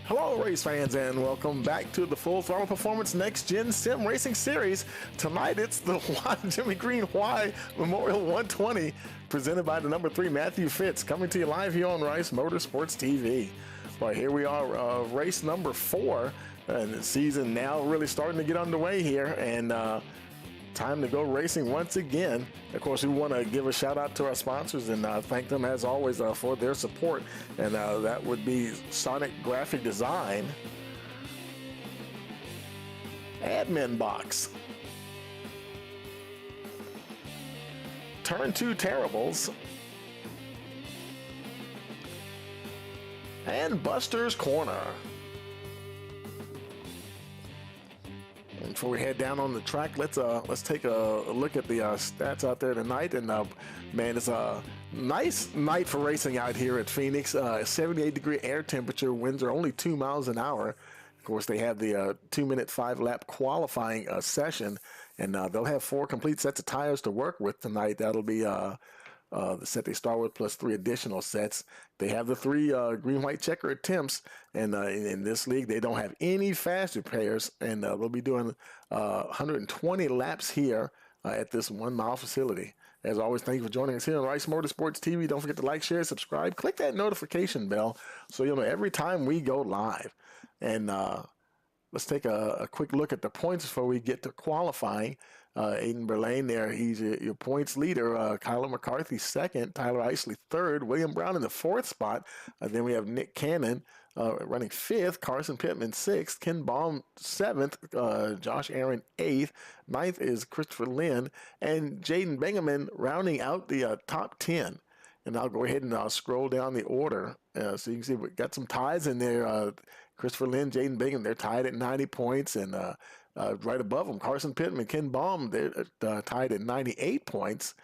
Hello, race fans, and welcome back to the Full Throttle Performance Next Gen Sim Racing Series. Tonight, it's the Jimmy Green Why Memorial 120, presented by the number 3 Matthew Fitz, coming to you live here on Rice Motorsports TV. Well, here we are, race number 4, and the season now really starting to get underway here, and time to go racing once again. Of course, we want to give a shout out to our sponsors and thank them as always for their support, and that would be Sonic Graphic Design, Admin Box, Turn 2 Terribles, and Buster's Corner. And before we head down on the track, let's take a look at the stats out there tonight. And man, it's a nice night for racing out here at Phoenix. 78-degree air temperature. Winds are only 2 miles an hour. Of course, they have the 2-minute 5-lap qualifying session, and they'll have 4 complete sets of tires to work with tonight. That'll be the set they start with plus 3 additional sets. They have the 3 green-white checker attempts, and in this league they don't have any faster pairs, and they'll be doing 120 laps here at this 1-mile facility. As always, thank you for joining us here on Rice Motorsports TV. Don't forget to like, share, subscribe, click that notification bell so you'll know every time we go live. And let's take a quick look at the points before we get to qualifying. Aiden Berlane there, he's your points leader. Kyler McCarthy second, Tyler Isley third, William Brown in the 4th spot. Then we have Nick Cannon running 5th, Carson Pittman 6th, Ken Baum 7th, Josh Aaron 8th, 9th is Christopher Lynn, and Jaden Bingaman rounding out the top 10. And I'll go ahead and scroll down the order so you can see we've got some ties in there. Christopher Lynn, Jaden Bingham, they're tied at 90 points. And right above them, Carson Pittman, Ken Baum, they're tied at 98 points.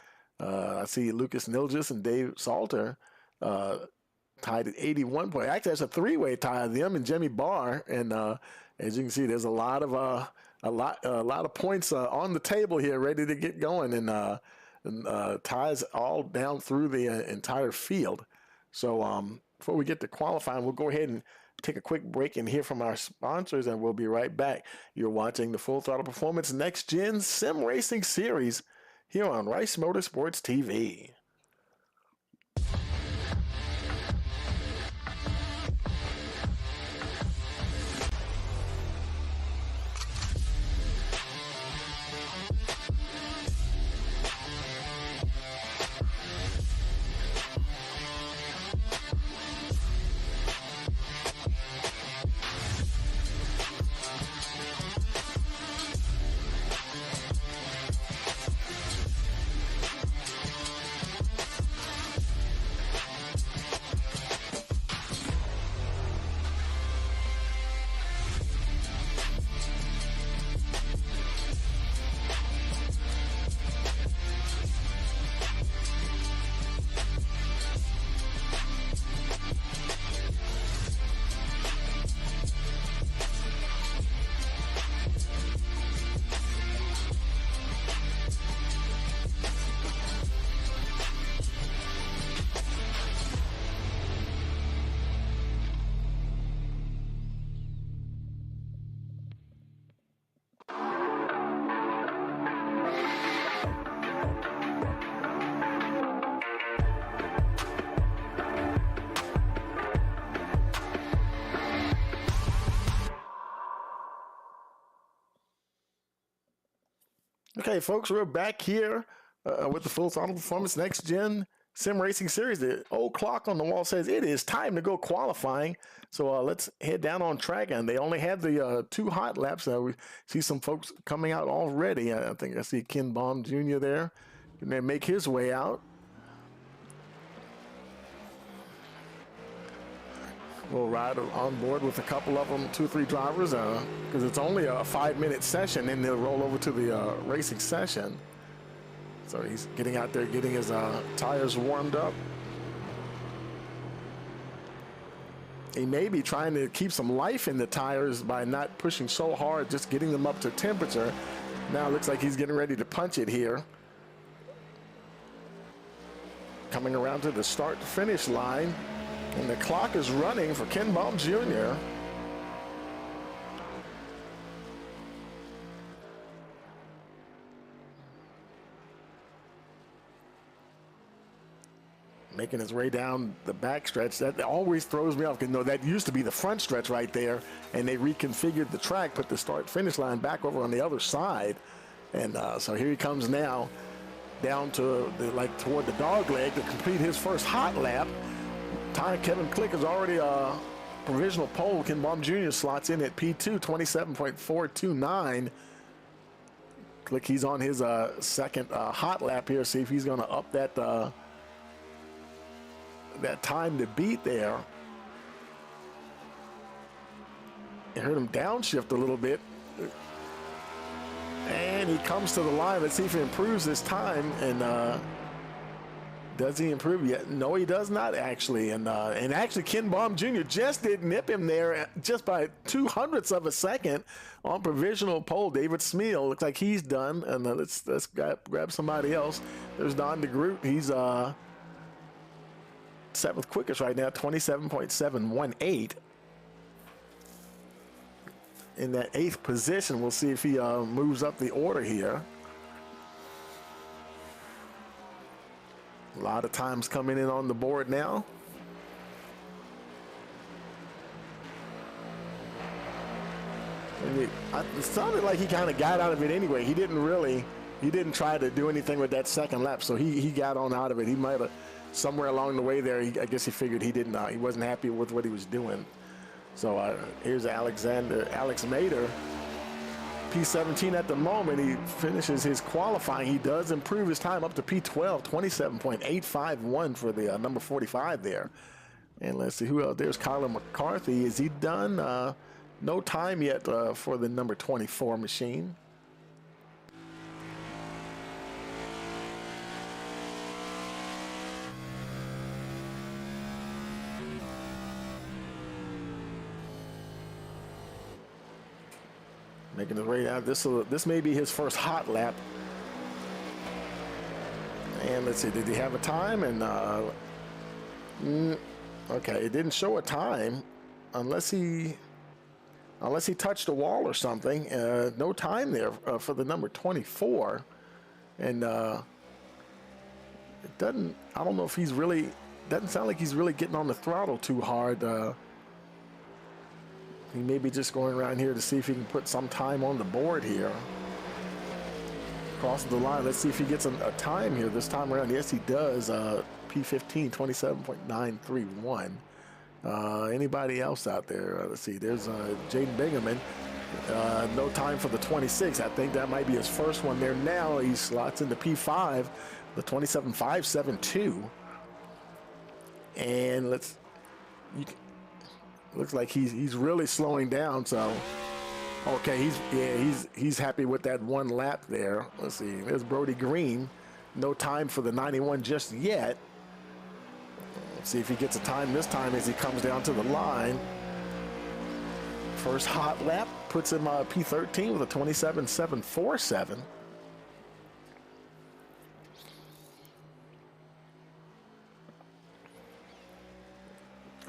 I see Lucas Nilgis and Dave Salter tied at 81 points. Actually, that's a 3-way tie of them and Jimmy Barr. And as you can see, there's a lot of points on the table here, ready to get going. And ties all down through the entire field. So before we get to qualifying, we'll go ahead and take a quick break and hear from our sponsors, and we'll be right back. You're watching the Full Throttle Performance Next Gen Sim Racing Series here on Rice Motorsports TV. Okay, folks, we're back here with the Full Throttle Performance Next Gen Sim Racing Series. The old clock on the wall says it is time to go qualifying. So let's head down on track. And they only have the 2 hot laps. We see some folks coming out already. I think I see Ken Baum Jr. there. Can they make his way out? We'll ride on board with a couple of them, 2 or 3 drivers, because it's only a 5-minute session, and they'll roll over to the racing session. So he's getting out there, getting his tires warmed up. He may be trying to keep some life in the tires by not pushing so hard, just getting them up to temperature. Now it looks like he's getting ready to punch it here. Coming around to the start-finish line. And the clock is running for Ken Baum Jr. making his way down the back stretch. That always throws me off because that used to be the front stretch right there, and they reconfigured the track, put the start-finish line back over on the other side, and so here he comes now down to toward the dog leg to complete his first hot lap. Kevin Click is already provisional pole. Ken Baum Jr. slots in at P2, 27.429. Click, he's on his second hot lap here. See if he's going to up that that time to beat there. I heard him downshift a little bit. And he comes to the line. Let's see if he improves this time. And does he improve yet? No, he does not actually. And actually, Ken Baum Jr. just did nip him there just by 0.02 of a second on provisional pole. David Smeal looks like he's done. And let's grab somebody else. There's Don DeGroot. He's seventh quickest right now, 27.718. In that 8th position, we'll see if he moves up the order here. A lot of times coming in on the board now. And it sounded like he kind of got out of it anyway. He didn't try to do anything with that second lap, so he got on out of it. He might have, somewhere along the way there, I guess he figured he wasn't happy with what he was doing. So here's Alex Mader, P17 at the moment. He finishes his qualifying. He does improve his time up to P12, 27.851 for the number 45 there. And let's see who else. There's Kyler McCarthy. Is he done? No time yet for the number 24 machine. Making his way out. This may be his first hot lap. And let's see, did he have a time? And okay, it didn't show a time unless he touched a wall or something. No time there for the number 24. And it doesn't. I don't know if he's really. Doesn't sound like he's really getting on the throttle too hard. He may be just going around here to see if he can put some time on the board here. Crosses the line. Let's see if he gets a time here this time around. Yes, he does. P15, 27.931. Anybody else out there? Let's see. There's Jaden Bingaman. No time for the 26. I think that might be his first one there now. He slots into P5, the 27.572. And looks like he's really slowing down. So okay, he's happy with that one lap there. Let's see, there's Brody Green. No time for the 91 just yet. Let's see if he gets a time this time as he comes down to the line. First hot lap puts him P13 with a 27.747.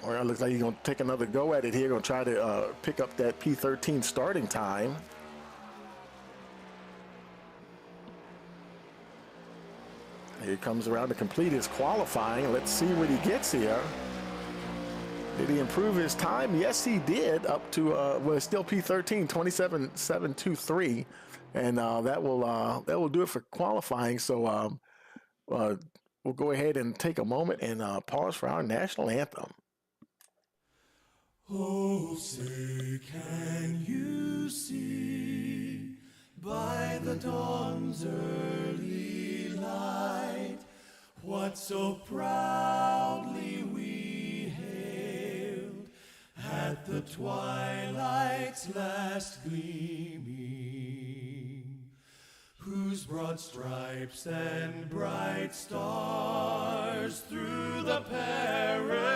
Or it looks like he's going to take another go at it here. Going to try to pick up that P13 starting time. Here he comes around to complete his qualifying. Let's see what he gets here. Did he improve his time? Yes, he did. Up to well, it's still P13, 27.723, and that will do it for qualifying. So we'll go ahead and take a moment and pause for our national anthem. Oh, say, can you see by the dawn's early light what so proudly we hailed at the twilight's last gleaming, whose broad stripes and bright stars through the perilous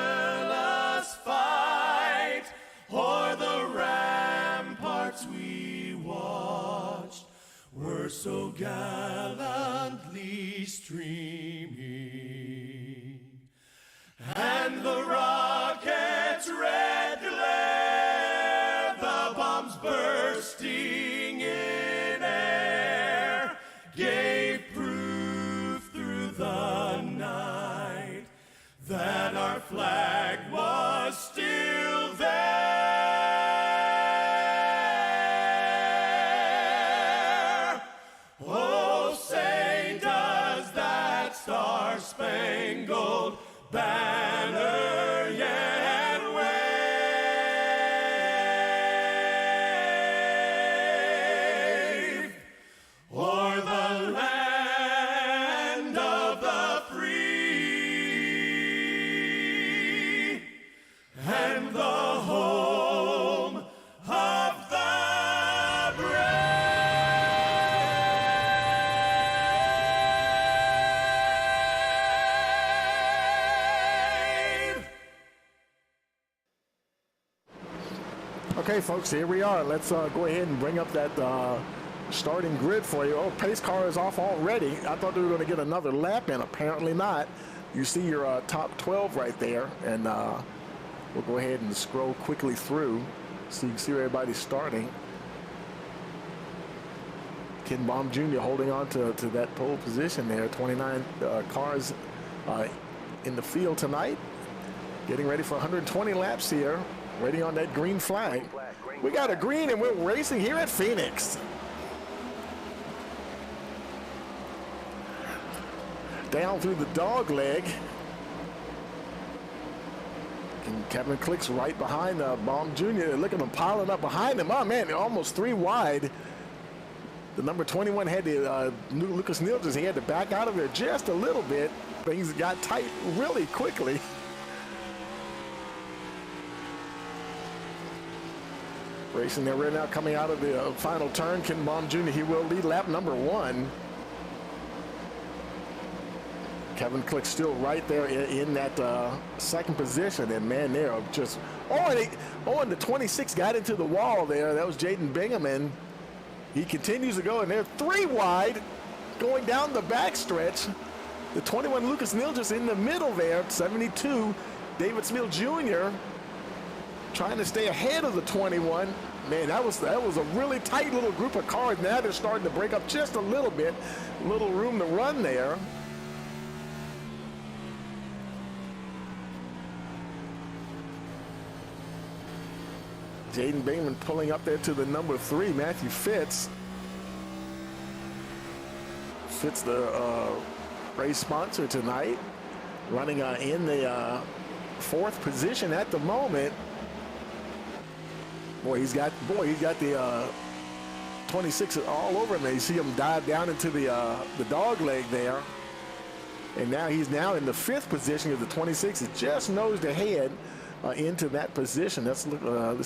fight o'er the ramparts we watched were so gallantly streaming, and the rocket's red glare, the bombs bursting in air, gave proof through the night banner yet wave o'er the land of the free and the home of the brave. Okay, folks, here we are. Let's go ahead and bring up that starting grid for you. Oh, pace car is off already. I thought we were going to get another lap in. Apparently not. You see your top 12 right there, and we'll go ahead and scroll quickly through so you can see where everybody's starting. Ken Baum Jr. holding on to that pole position there. 29 cars in the field tonight. Getting ready for 120 laps here. Waiting on that green flag. We got a green and we're racing here at Phoenix. Down through the dog leg. And Kevin Click's right behind Baum Jr. Look at him piling up behind him. Oh man, they're almost 3 wide. The number 21 had the Lucas Nilsson. He had to back out of there just a little bit. Things got tight really quickly. Racing there right now, coming out of the final turn. Ken Baum Jr., he will lead lap number 1. Kevin Click still right there in that second position. And man, they're just, and the 26 got into the wall there. That was Jaden Bingham, and he continues to go, and they're 3 wide going down the backstretch. The 21 Lucas Nilsson in the middle there, 72 David Smith Jr. trying to stay ahead of the 21. Man, that was a really tight little group of cars. Now they're starting to break up just a little bit. Little room to run there. Jaden Bateman pulling up there to the number 3, Matthew Fitz. Fitz, the race sponsor tonight, running in the 4th position at the moment. Boy, he's got the 26 all over him. You see him dive down into the dog leg there. And now he's in the 5th position of the 26. It just nosed ahead into that position. Let's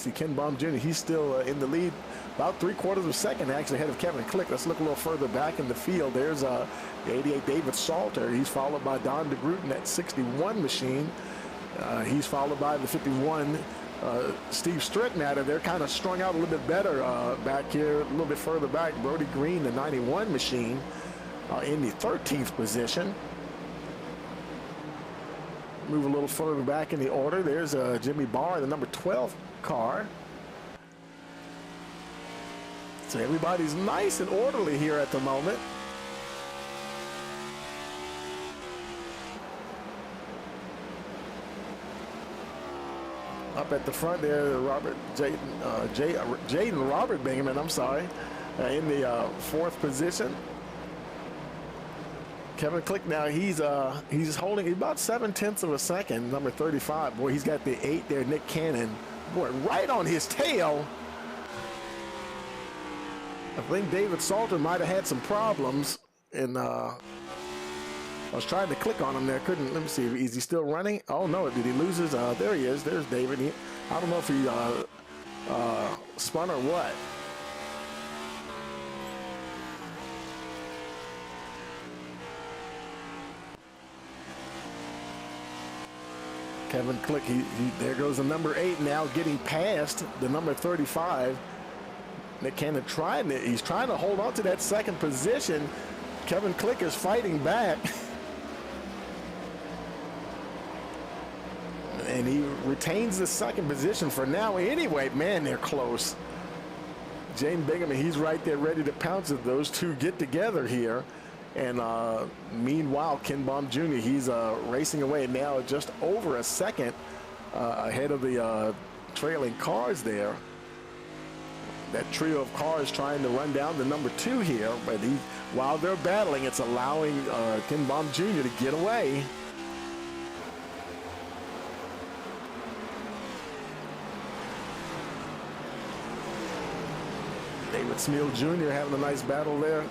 see, Ken Baum Jr., he's still in the lead, about 3/4 of a second actually ahead of Kevin Click. Let's look a little further back in the field. There's the 88 David Salter. He's followed by Don DeGroot in that 61 machine. He's followed by the 51 Steve Stricknatter. They're kind of strung out a little bit better back here, a little bit further back. Brody Green, the 91 machine, in the 13th position. Move a little further back in the order. There's Jimmy Barr, the number 12 car. So everybody's nice and orderly here at the moment. Up at the front there, Jaden Robert Bingham, I'm sorry, in the 4th position. Kevin Click now, he's holding about 7/10 of a second, number 35. Boy, he's got the 8 there, Nick Cannon. Boy, right on his tail. I think David Salter might have had some problems, and I was trying to click on him there, couldn't. Let me see, is he still running? Oh no, did he lose his, there he is, there's David. I don't know if he spun or what. Kevin Click, there goes the number 8 now, getting past the number 35. Nick Cannon he's trying to hold on to that 2nd position. Kevin Click is fighting back. And he retains the 2nd position for now anyway. Man, they're close. Jaden Bingham, he's right there ready to pounce if those two get together here. And meanwhile, Ken Baum Jr., he's racing away now just over a second ahead of the trailing cars there. That trio of cars trying to run down the number 2 here, but while they're battling, it's allowing Ken Baum Jr. to get away. David Smeal Jr. having a nice battle there.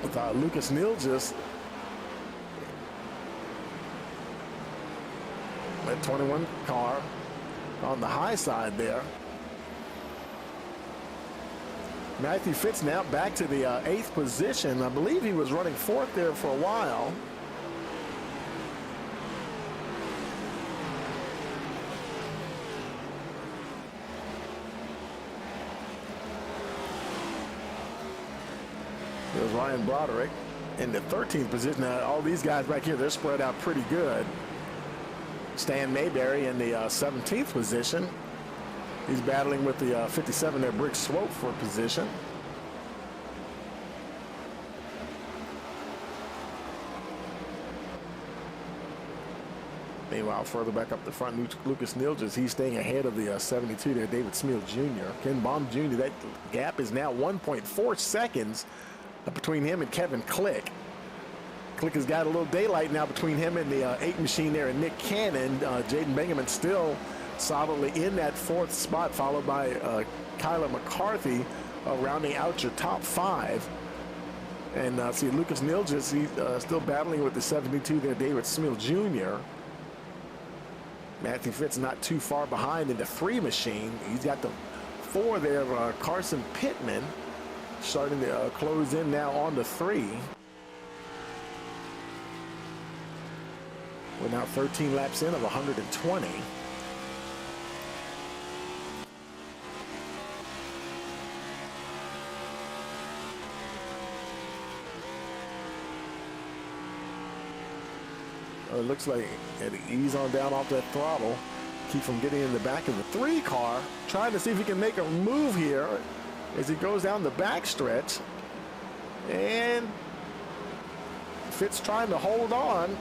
With Lucas Neal just that 21 car on the high side there. Matthew Fitz now back to the 8th position. I believe he was running 4th there for a while. There's Ryan Broderick in the 13th position. Now, all these guys back here, they're spread out pretty good. Stan Mayberry in the 17th position. He's battling with the 57 there, Brick Swope, for position. Meanwhile, further back up the front, Lucas Neal, he's staying ahead of the 72 there, David Smeal Jr. Ken Baum Jr., that gap is now 1.4 seconds between him and Kevin Click. Click has got a little daylight now between him and the 8 machine there, and Nick Cannon. Jaden Bingaman still solidly in that 4th spot, followed by Kyler McCarthy rounding out your top 5. And see, Lucas Neal he's still battling with the 72 there, David Smeal Jr. Matthew Fitz not too far behind in the 3 machine. He's got the 4 there, Carson Pittman, starting to close in now on the 3. We're now 13 laps in of 120. It looks like had to ease on down off that throttle, keep from getting in the back of the 3 car, trying to see if he can make a move here as he goes down the back stretch. And Fitz trying to hold on.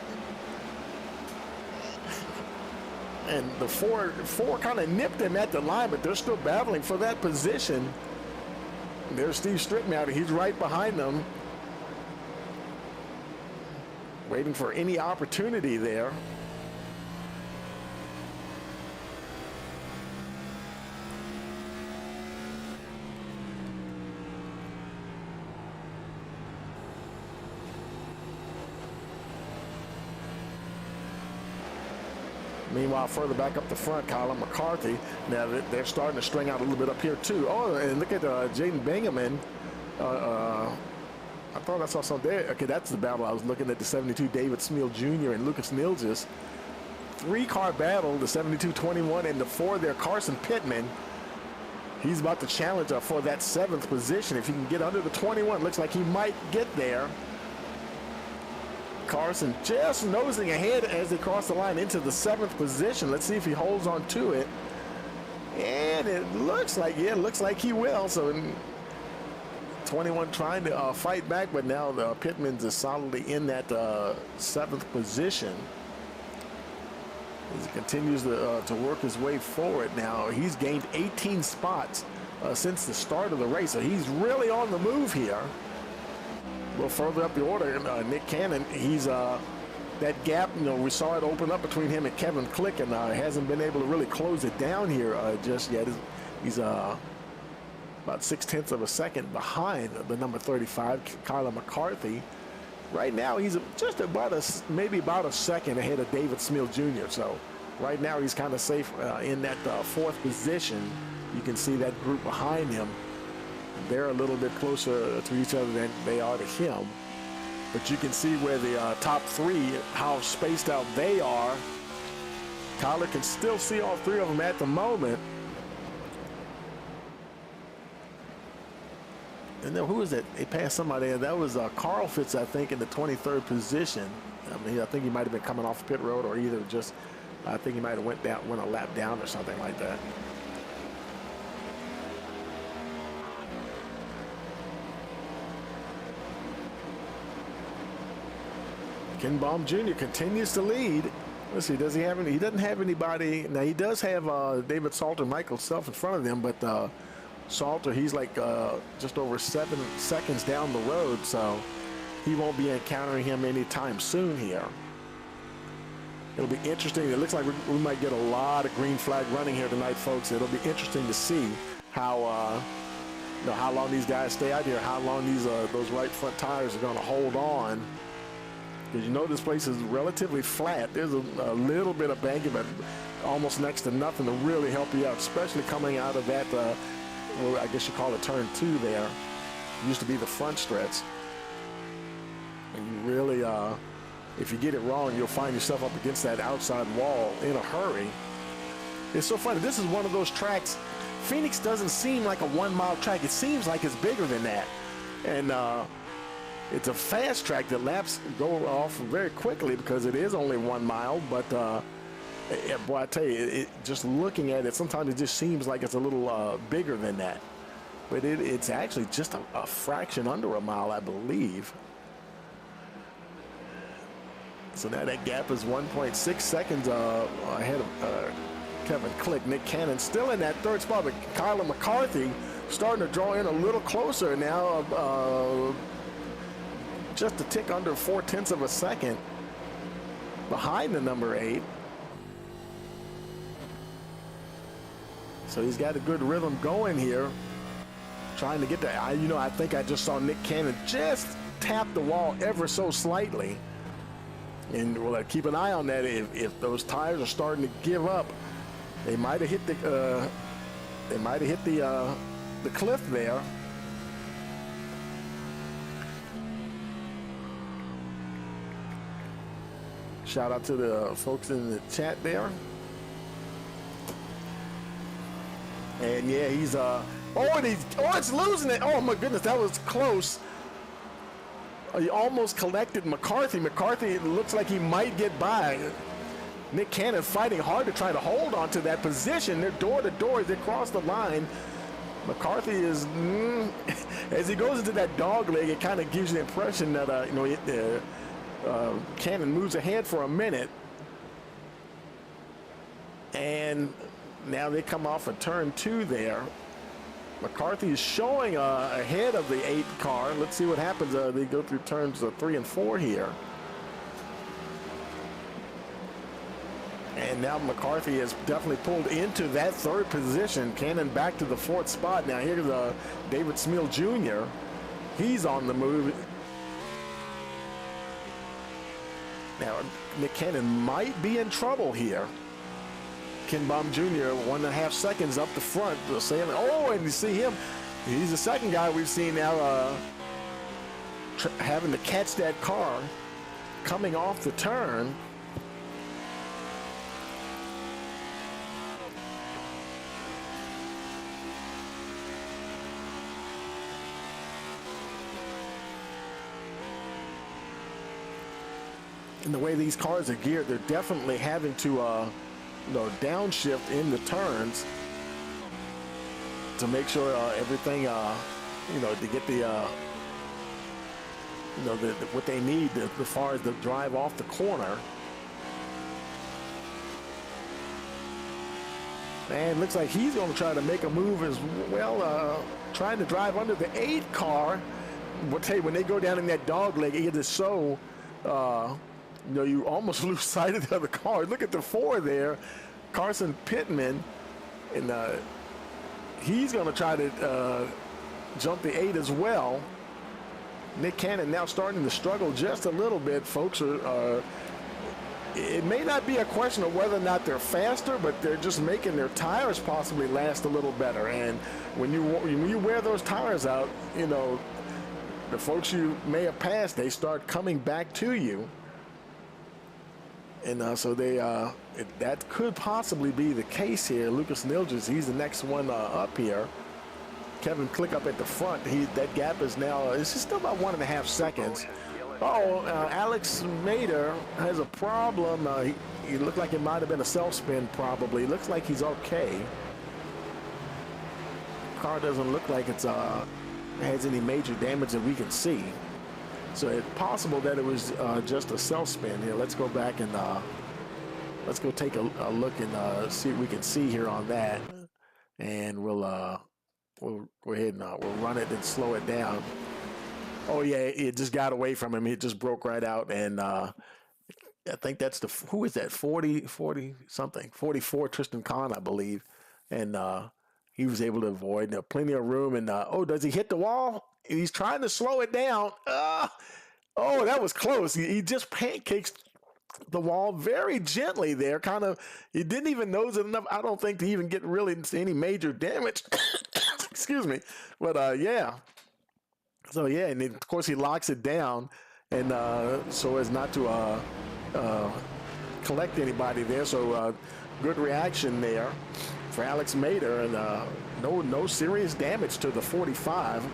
And the four kind of nipped him at the line, but they're still battling for that position. There's Steve Strittenauer. He's right behind them, waiting for any opportunity there. Meanwhile, further back up the front, Colin McCarthy. Now they're starting to string out a little bit up here too. Oh, and look at Jaden Bingaman. I thought I saw something there. Okay, that's the battle. I was looking at the 72 David Smeal Jr. and Lucas Neal. 3-car battle, the 72-21 and the 4 there, Carson Pittman. He's about to challenge for that 7th position. If he can get under the 21, looks like he might get there. Carson just nosing ahead as they cross the line into the 7th position. Let's see if he holds on to it. And it looks like, yeah, it looks like he will. So 21 trying to fight back, but now the Pittman's is solidly in that 7th position. As he continues to work his way forward now. He's gained 18 spots since the start of the race, so he's really on the move here. A little further up the order, Nick Cannon, he's that gap, we saw it open up between him and Kevin Click, and hasn't been able to really close it down here just yet. He's about 0.6 of a second behind the number 35, Kyler McCarthy. Right now, he's just about maybe about a second ahead of David Smeal Jr. So right now, he's kind of safe in that 4th position. You can see that group behind him. They're a little bit closer to each other than they are to him. But you can see where the top 3, how spaced out they are. Kyler can still see all 3 of them at the moment. And then who was that? They passed somebody. That was Carl Fitz, I think, in the 23rd position. I think he might have been coming off pit road, or either just, I think he might have went a lap down or something like that. Ken Baum Jr. continues to lead. Let's see, does he have any? He doesn't have anybody. Now, he does have David Salter, Michael Self in front of them, but Salter, he's like just over 7 seconds down the road, so he won't be encountering him anytime soon here. It'll be interesting. It looks like we might get a lot of green flag running here tonight, folks. It'll be interesting to see how how long these guys stay out here, how long those right front tires are going to hold on. Because this place is relatively flat. There's a little bit of banking, but almost next to nothing to really help you out, especially coming out of that, well, I guess you call it turn 2 there. It used to be the front stretch. And you really, if you get it wrong, you'll find yourself up against that outside wall in a hurry. It's so funny. This is one of those tracks. Phoenix doesn't seem like a 1 mile track. It seems like it's bigger than that. And it's a fast track that laps go off very quickly because it is only 1 mile. But boy, I tell you, just looking at it, sometimes it just seems like it's a little bigger than that. But it's actually just a fraction under a mile, I believe. So now that gap is 1.6 seconds ahead of Kevin Click. Nick Cannon still in that third spot, but Kyler McCarthy starting to draw in a little closer now, just a tick under 0.4 of a second behind the number 8. So he's got a good rhythm going here, trying to get that. I think I just saw Nick Cannon just tap the wall ever so slightly. And we'll keep an eye on that. If those tires are starting to give up, they might have hit the cliff there. Shout out to the folks in the chat there. And yeah, he's it's losing it. Oh my goodness, that was close. He almost collected McCarthy. McCarthy, it looks like he might get by. Nick Cannon fighting hard to try to hold on to that position. They're door to door as they cross the line. McCarthy is, as he goes into that dog leg, it kind of gives you the impression that, Cannon moves ahead for a minute. And now they come off a turn 2 there. McCarthy is showing ahead of the 8 car. Let's see what happens. They go through turns 3 and 4 here. And now McCarthy has definitely pulled into that 3rd position. Cannon back to the 4th spot. Now here's David Smil Jr. He's on the move. Now Nick Cannon might be in trouble here. Ken Baum Jr. 1.5 seconds up the front. And you see him. He's the second guy we've seen now having to catch that car coming off the turn. And the way these cars are geared, they're definitely having to downshift in the turns to make sure everything, to get what they need as far as the drive off the corner. And looks like he's going to try to make a move as well, trying to drive under the 8 car. But hey, when they go down in that dog leg, it is so, you almost lose sight of the other car. Look at the 4 there, Carson Pittman, and he's going to try to jump the 8 as well. Nick Cannon now starting to struggle just a little bit, folks. It may not be a question of whether or not they're faster, but they're just making their tires possibly last a little better. And when you wear those tires out, the folks you may have passed, they start coming back to you. And so that could possibly be the case here. Lucas Nilges, he's the next one up here. Kevin Click up at the front. That gap is now, it's still about 1.5 seconds. Alex Mader has a problem. He looked like it might have been a self-spin probably. Looks like he's okay. Car doesn't look like it's has any major damage that we can see. So it's possible that it was just a self-spin here. Let's go back and let's go take a look and see what we can see here on that. And we'll go ahead and we'll run it and slow it down. Oh yeah, it just got away from him. It just broke right out, and I think that's who is that? 40 something, 44 Tristan Kahn, I believe. And he was able to avoid plenty of room. And oh, does he hit the wall? He's trying to slow it down. Oh, that was close. He just pancakes the wall very gently there. Kind of, he didn't even nose it enough, I don't think, to even get really any major damage. Excuse me. But yeah. So yeah, and of course he locks it down, and so as not to collect anybody there. So good reaction there for Alex Mader, and no serious damage to the 45.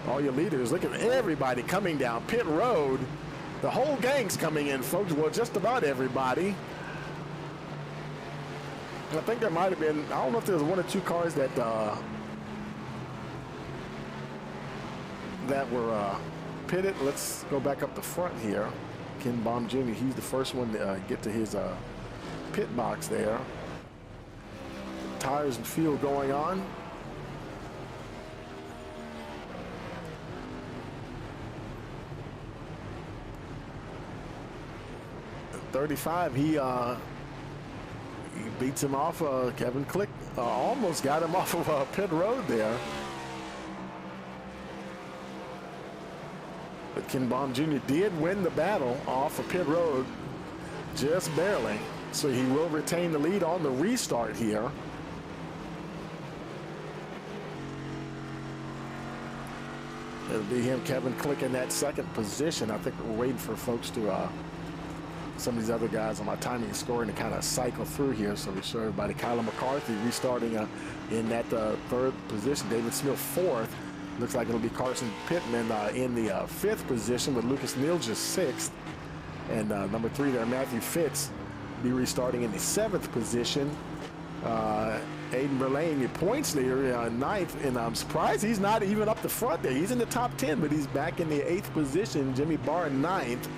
All your leaders, look at everybody coming down pit road. The whole gang's coming in, folks. Well, just about everybody. I think there might have been, I don't know if there was one or two cars that were pitted. Let's go back up the front here. Ken Baum Jr., he's the first one to get to his pit box there. Tires and fuel going on. At 35, he beats him off. Kevin Click almost got him off of pit road there. But Ken Baum Jr. did win the battle off of pit road, just barely. So he will retain the lead on the restart here. It'll be him, Kevin Click, in that second position. I think we're waiting for folks to, some of these other guys on my timing scoring to kind of cycle through here. So we show everybody. Kyler McCarthy restarting in that third position. David Smith fourth. Looks like it'll be Carson Pittman in the fifth position, with Lucas Neal just sixth. And number 3 there, Matthew Fitz, be restarting in the seventh position. Aiden Verlaine, the points leader, ninth, and I'm surprised he's not even up the front there. He's in the top 10, but he's back in the 8th position. Jimmy Barr ninth.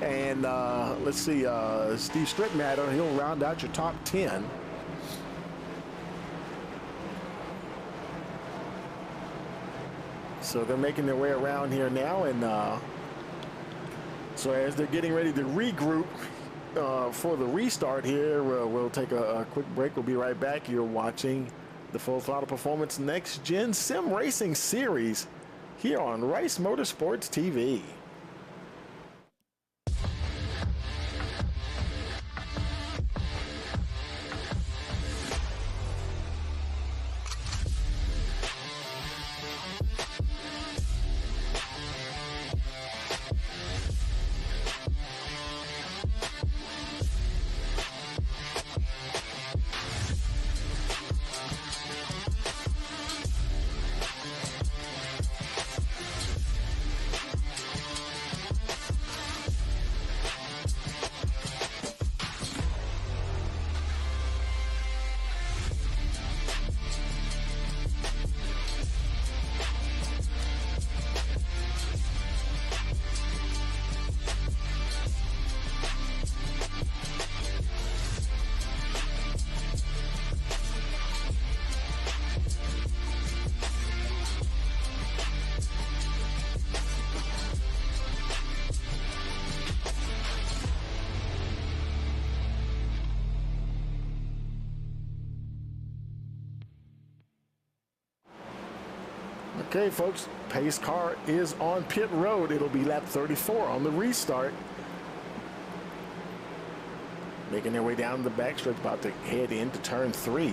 And let's see, Steve Strittmatter, he'll round out your top 10. So they're making their way around here now, and so as they're getting ready to regroup for the restart here, we'll take a quick break. We'll be right back. You're watching the Full Throttle Performance Next Gen Sim Racing Series here on Rice Motorsports TV. Okay, folks, pace car is on pit road. It'll be lap 34 on the restart. Making their way down the backstretch, about to head into turn 3.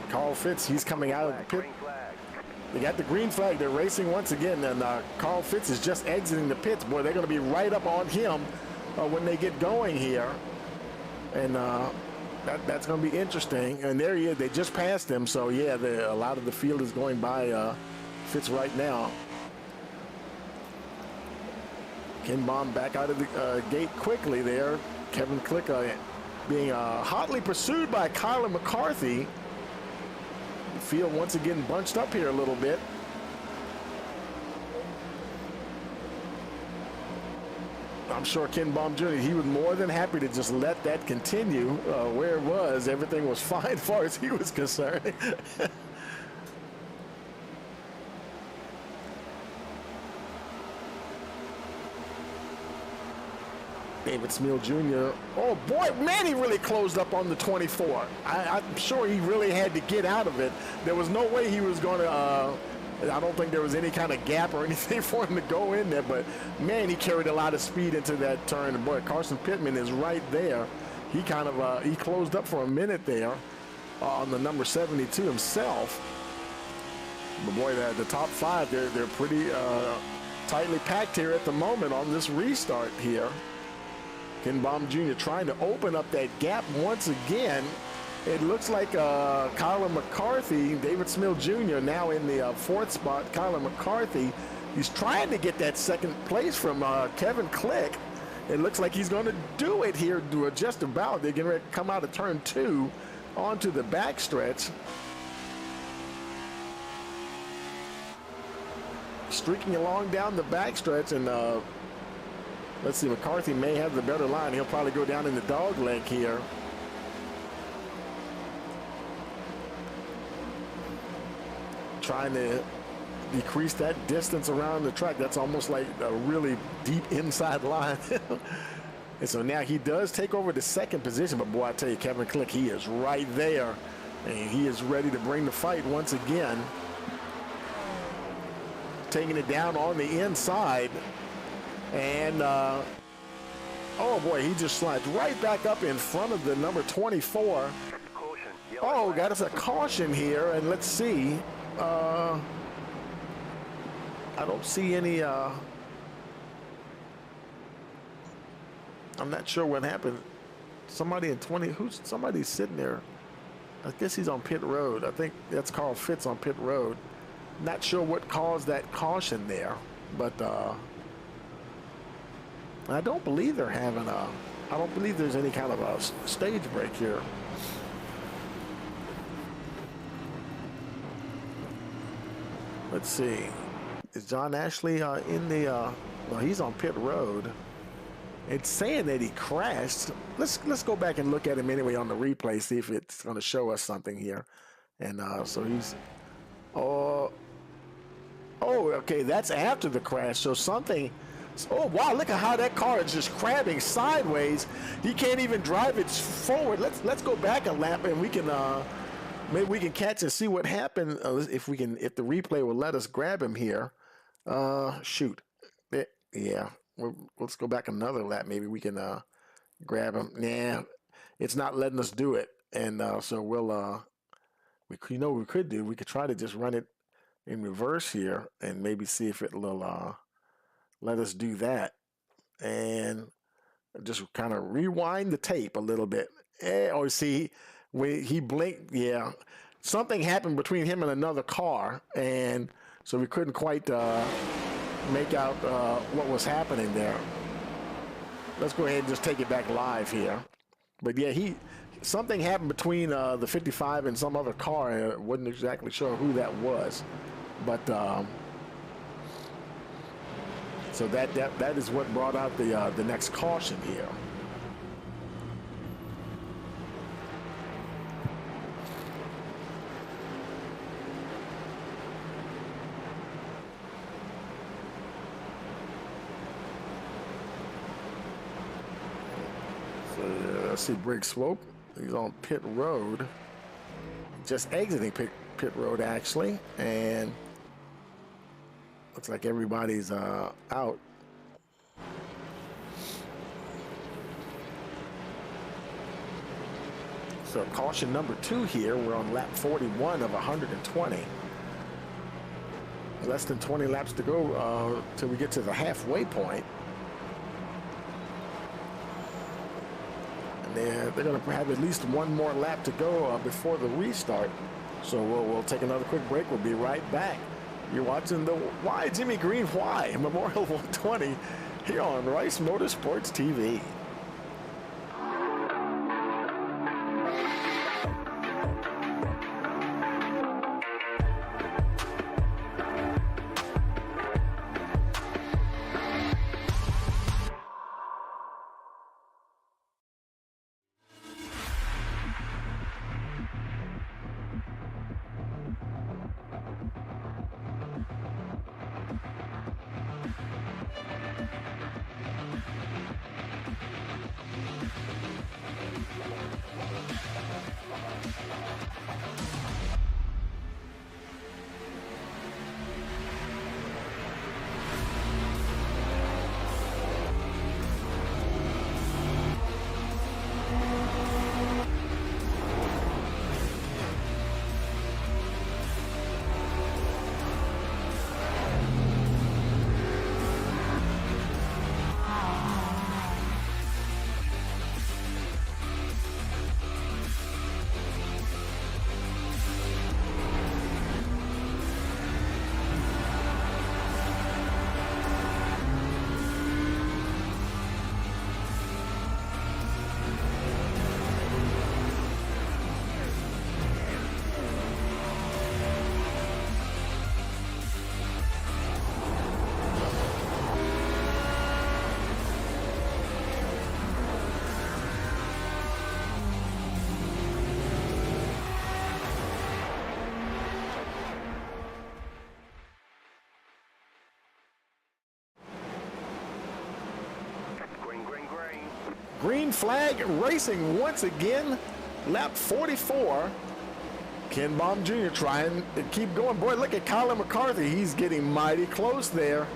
Carl Fitz, he's coming out of the pit. They got the green flag. They're racing once again, and Carl Fitz is just exiting the pits. Boy, they're going to be right up on him when they get going here. And that's going to be interesting. And there he is. They just passed him. So, yeah, a lot of the field is going by Fitz right now. Ken Baum back out of the gate quickly there. Kevin Click being hotly pursued by Kyler McCarthy. The field once again bunched up here a little bit. I'm sure Ken Baum Jr., he was more than happy to just let that continue where it was. Everything was fine as far as he was concerned. David Smil Jr. Oh boy, man, he really closed up on the 24. I'm sure he really had to get out of it. There was no way he was going to, I don't think there was any kind of gap or anything for him to go in there, but man, he carried a lot of speed into that turn. And boy, Carson Pittman is right there. He kind of, he closed up for a minute there on the number 72 himself. But boy, the top five, they're pretty tightly packed here at the moment on this restart here. Ken Baum Jr. trying to open up that gap once again. It looks like Kyler McCarthy, David Smil Jr. now in the fourth spot. Kyler McCarthy, he's trying to get that second place from Kevin Click. It looks like he's going to do it here just about. They're going to come out of turn 2 onto the backstretch. Streaking along down the backstretch, and let's see, McCarthy may have the better line. He'll probably go down in the dog leg here. Trying to decrease that distance around the track. That's almost like a really deep inside line. And so now he does take over the second position, but boy, I tell you, Kevin Click, he is right there, and he is ready to bring the fight once again. Taking it down on the inside, and oh boy, he just slides right back up in front of the number 24. Oh, got us a caution here, and let's see. I don't see any. I'm not sure what happened. Somebody in 20. Somebody's sitting there. I guess he's on pit road. I think that's Carl Fitz on pit road. Not sure what caused that caution there, but I don't believe they're having a. I don't believe there's any kind of a stage break here. Let's see. Is John Ashley in the? Well, he's on pit road. It's saying that he crashed. Let's go back and look at him anyway on the replay, see if it's going to show us something here. And so he's. Oh, okay, that's after the crash. So something. Oh wow! Look at how that car is just crabbing sideways. He can't even drive it forward. Let's go back a lap and we can maybe we can catch and see what happened if the replay will let us grab him here. Shoot. Yeah. Let's go back another lap. Maybe we can grab him. Nah, it's not letting us do it. And so we'll we could do. We could try to just run it in reverse here and maybe see if it'll let us do that, and just kind of rewind the tape a little bit. Oh, see, when he blinked, yeah, something happened between him and another car, and so we couldn't quite make out what was happening there. Let's go ahead and just take it back live here. But yeah, something happened between the 55 and some other car. I wasn't exactly sure who that was, but so that is what brought out the next caution here. So let's see, Briggs Swope. He's on pit road, just exiting pit road actually, and looks like everybody's out. So caution number 2 here. We're on lap 41 of 120. Less than 20 laps to go till we get to the halfway point. And they're going to have at least one more lap to go before the restart. So we'll take another quick break. We'll be right back. You're watching the Why Jimmy Green Why Memorial 120 here on Rice Motorsports TV. green flag racing once again. Lap 44. Ken Baum Jr. trying to keep going. Boy, look at Colin McCarthy. He's getting mighty close there.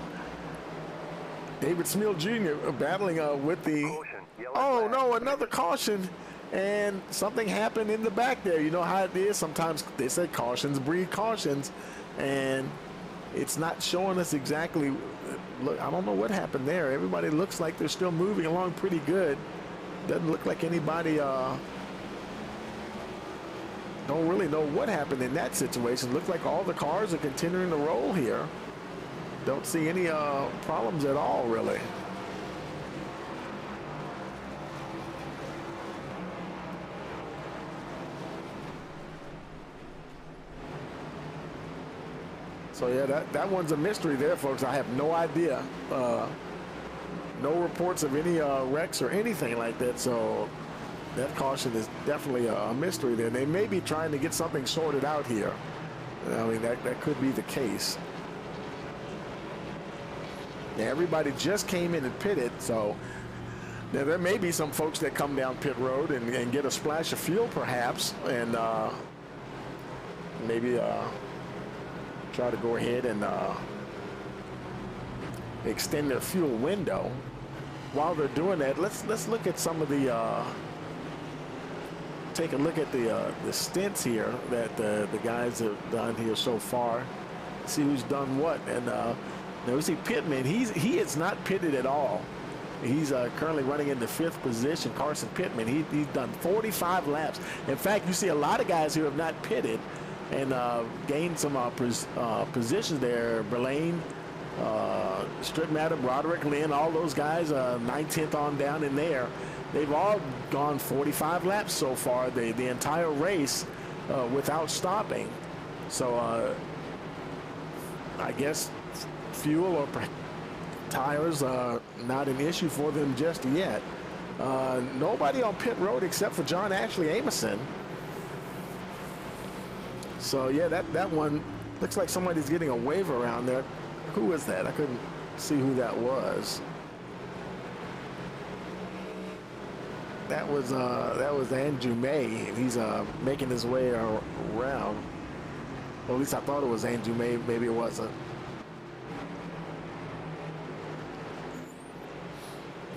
David Smil Jr. battling with the... Oh, no, another caution. And something happened in the back there. You know how it is. Sometimes they say cautions breed cautions. And it's not showing us exactly. Look, I don't know what happened there. Everybody looks like they're still moving along pretty good. Doesn't look like anybody don't really know what happened in that situation. Looks like all the cars are continuing to roll here. Don't see any problems at all, really. So yeah, that one's a mystery there, folks. I have no idea. No reports of any wrecks or anything like that. So that caution is definitely a mystery there. They may be trying to get something sorted out here. I mean, that could be the case. Yeah, everybody just came in and pitted, so there may be some folks that come down pit road and get a splash of fuel, perhaps, and maybe try to go ahead and extend their fuel window. While they're doing that, let's look at some of the take a look at the stints here that the guys have done here so far. See who's done what. And now we see Pittman. He is not pitted at all. He's currently running in the 5th position. Carson Pittman. He's done 45 laps. In fact, you see a lot of guys who have not pitted and gained some positions there. Berlane, Stripmatter, Broderick, Lynn, all those guys, 9th, 10th on down in there. They've all gone 45 laps so far, the entire race without stopping. So I guess fuel or tires not an issue for them just yet. Nobody on pit road except for John Ashley Amison. So yeah, that one looks like somebody's getting a wave around there. Who was that? I couldn't see who that was. That was Andrew May, and he's making his way around. Well, at least I thought it was Andrew May. Maybe it wasn't.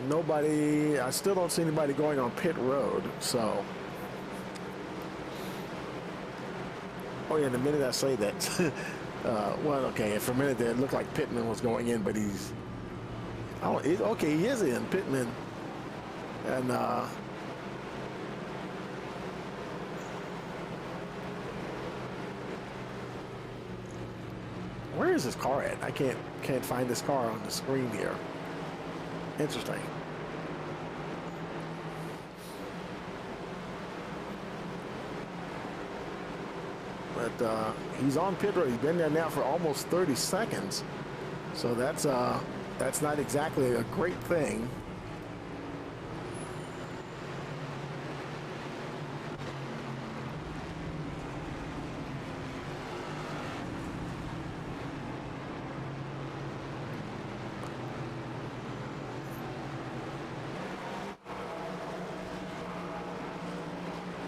Nobody. I still don't see anybody going on pit road. So. Oh yeah, in a minute I say that. Well, okay. For a minute there, it looked like Pittman was going in, but he's. Oh, okay. He is in Pittman, and. Where is this car at? I can't find this car on the screen here. Interesting. But he's on pit road. He's been there now for almost 30 seconds. So that's not exactly a great thing.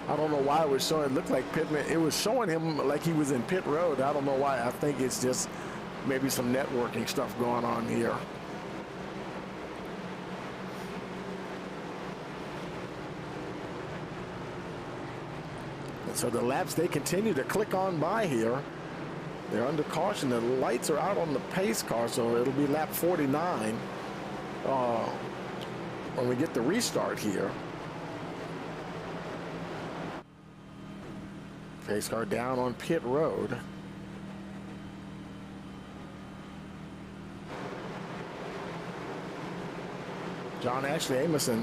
I don't know why it was showing. It looked like Pittman. It was showing him like he was in pit road. I don't know why. I think it's just maybe some networking stuff going on here. And so the laps, they continue to click on by here. They're under caution. The lights are out on the pace car, so it'll be lap 49 when we get the restart here. Pace car down on pit road. John Ashley Amison.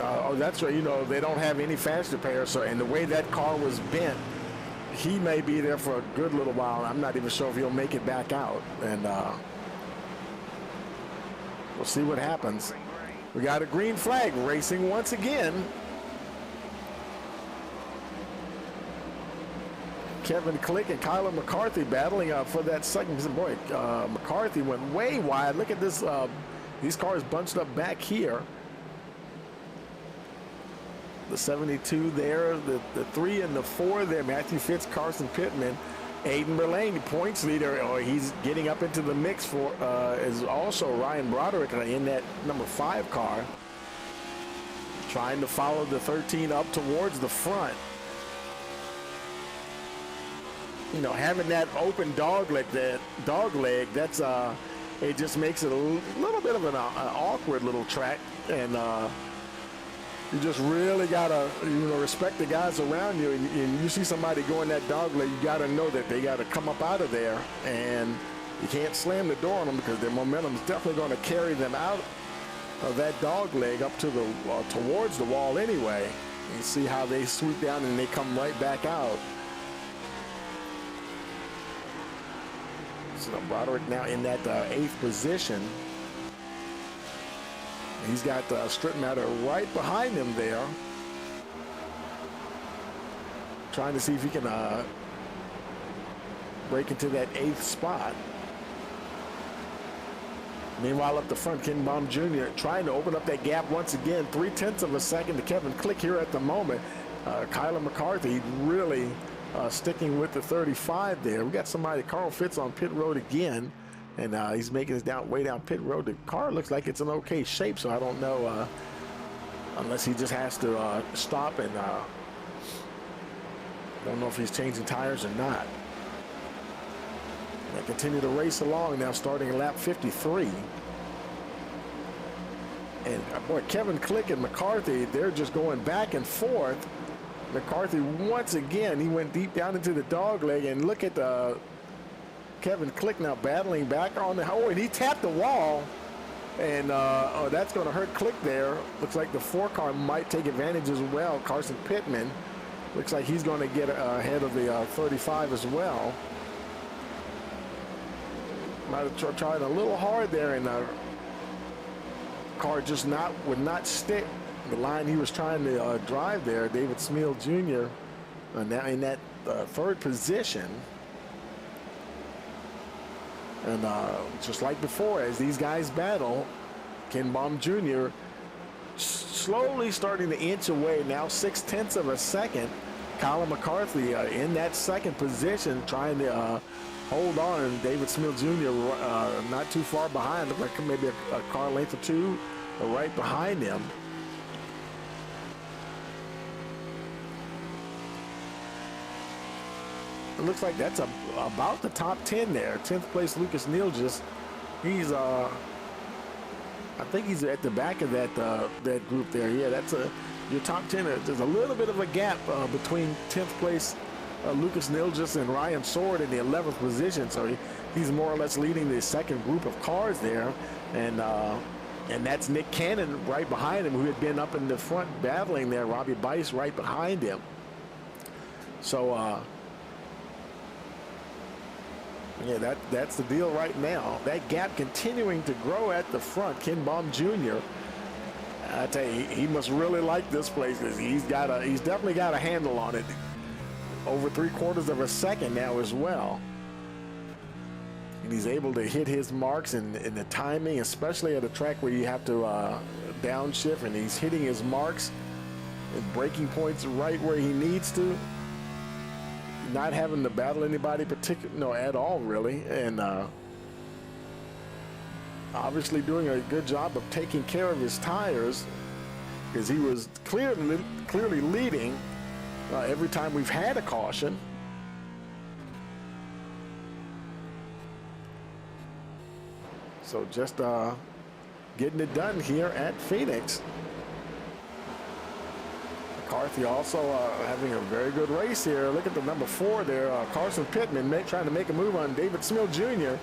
Oh, that's right. You know, they don't have any faster pair. So, and the way that car was bent, he may be there for a good little while. I'm not even sure if he'll make it back out. And we'll see what happens. We got a green flag racing once again. Kevin Click and Kyler McCarthy battling for that second. Boy, McCarthy went way wide. Look at this. These cars bunched up back here. the 72 there, the 3 and the 4 there, Matthew Fitz, Carson Pittman. Aiden Berlane, points leader, or he's getting up into the mix for, is also Ryan Broderick in that number 5 car. Trying to follow the 13 up towards the front. You know, having that open dog leg, that's it just makes it a little bit of an awkward little track, and you just really gotta, you know, respect the guys around you. And you see somebody going that dog leg, you gotta know that they gotta come up out of there, and you can't slam the door on them because their momentum is definitely going to carry them out of that dog leg up to the towards the wall anyway. You see how they sweep down and they come right back out. So Broderick now in that 8th position. He's got Strittmatter right behind him there, trying to see if he can break into that 8th spot. Meanwhile, up the front, Ken Baum Jr. trying to open up that gap once again. 0.3 of a second to Kevin Click here at the moment. Kyler McCarthy really sticking with the 35 there. We got somebody, Carl Fitz, on pit road again. And he's making his way down pit road. The car looks like it's in okay shape, so I don't know unless he just has to stop and don't know if he's changing tires or not. They continue to race along now, starting at lap 53. And boy, Kevin Click and McCarthy, they're just going back and forth. McCarthy once again, he went deep down into the dog leg, and look at Kevin Click now battling back on the, and he tapped the wall, and that's going to hurt Click there. Looks like the 4 car might take advantage as well. Carson Pittman looks like he's going to get ahead of the 35 as well. Might have tried a little hard there, and the car just would not stick the line he was trying to drive there. David Smeal Jr. Now in that 3rd position. And just like before, as these guys battle, Ken Baum Jr. slowly starting to inch away, now 0.6 of a second. Colin McCarthy in that 2nd position, trying to hold on. And David Smeal Jr. Not too far behind, looked like maybe a car length or 2 right behind him. It looks like that's about the top 10 there. 10th place, Lucas Neilgis. He's, I think he's at the back of that group there. Yeah, that's your top 10. There's a little bit of a gap between 10th place Lucas Neilgis and Ryan Sword in the 11th position. So he's more or less leading the 2nd group of cars there. And that's Nick Cannon right behind him, who had been up in the front battling there. Robbie Bice right behind him. So, yeah, that's the deal right now. That gap continuing to grow at the front. Ken Baum Jr. I tell you, he must really like this place, because he's definitely got a handle on it. Over 3/4 of a second now as well. And he's able to hit his marks and the timing, especially at a track where you have to downshift, and he's hitting his marks and breaking points right where he needs to. Not having to battle anybody at all, really, and obviously doing a good job of taking care of his tires, because he was clearly leading every time we've had a caution. So just getting it done here at Phoenix. McCarthy also having a very good race here. Look at the number 4 there, Carson Pittman trying to make a move on David Smeal Jr.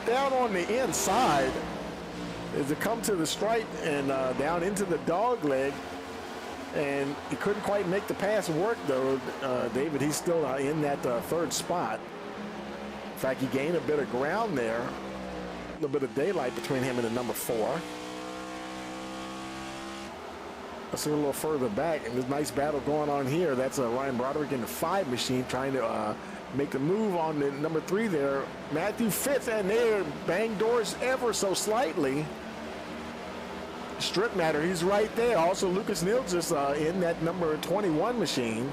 Down on the inside as it come to the stripe and down into the dog leg. And he couldn't quite make the pass work, though. David, he's still in that 3rd spot. In fact, he gained a bit of ground there. A little bit of daylight between him and the number 4. Let's see a little further back, and there's a nice battle going on here. That's Ryan Broderick in the 5 machine trying to make a move on the number 3 there. Matthew Fitz, and they're banged doors ever so slightly. Strip Matter, he's right there. Also, Lucas Nils is in that number 21 machine.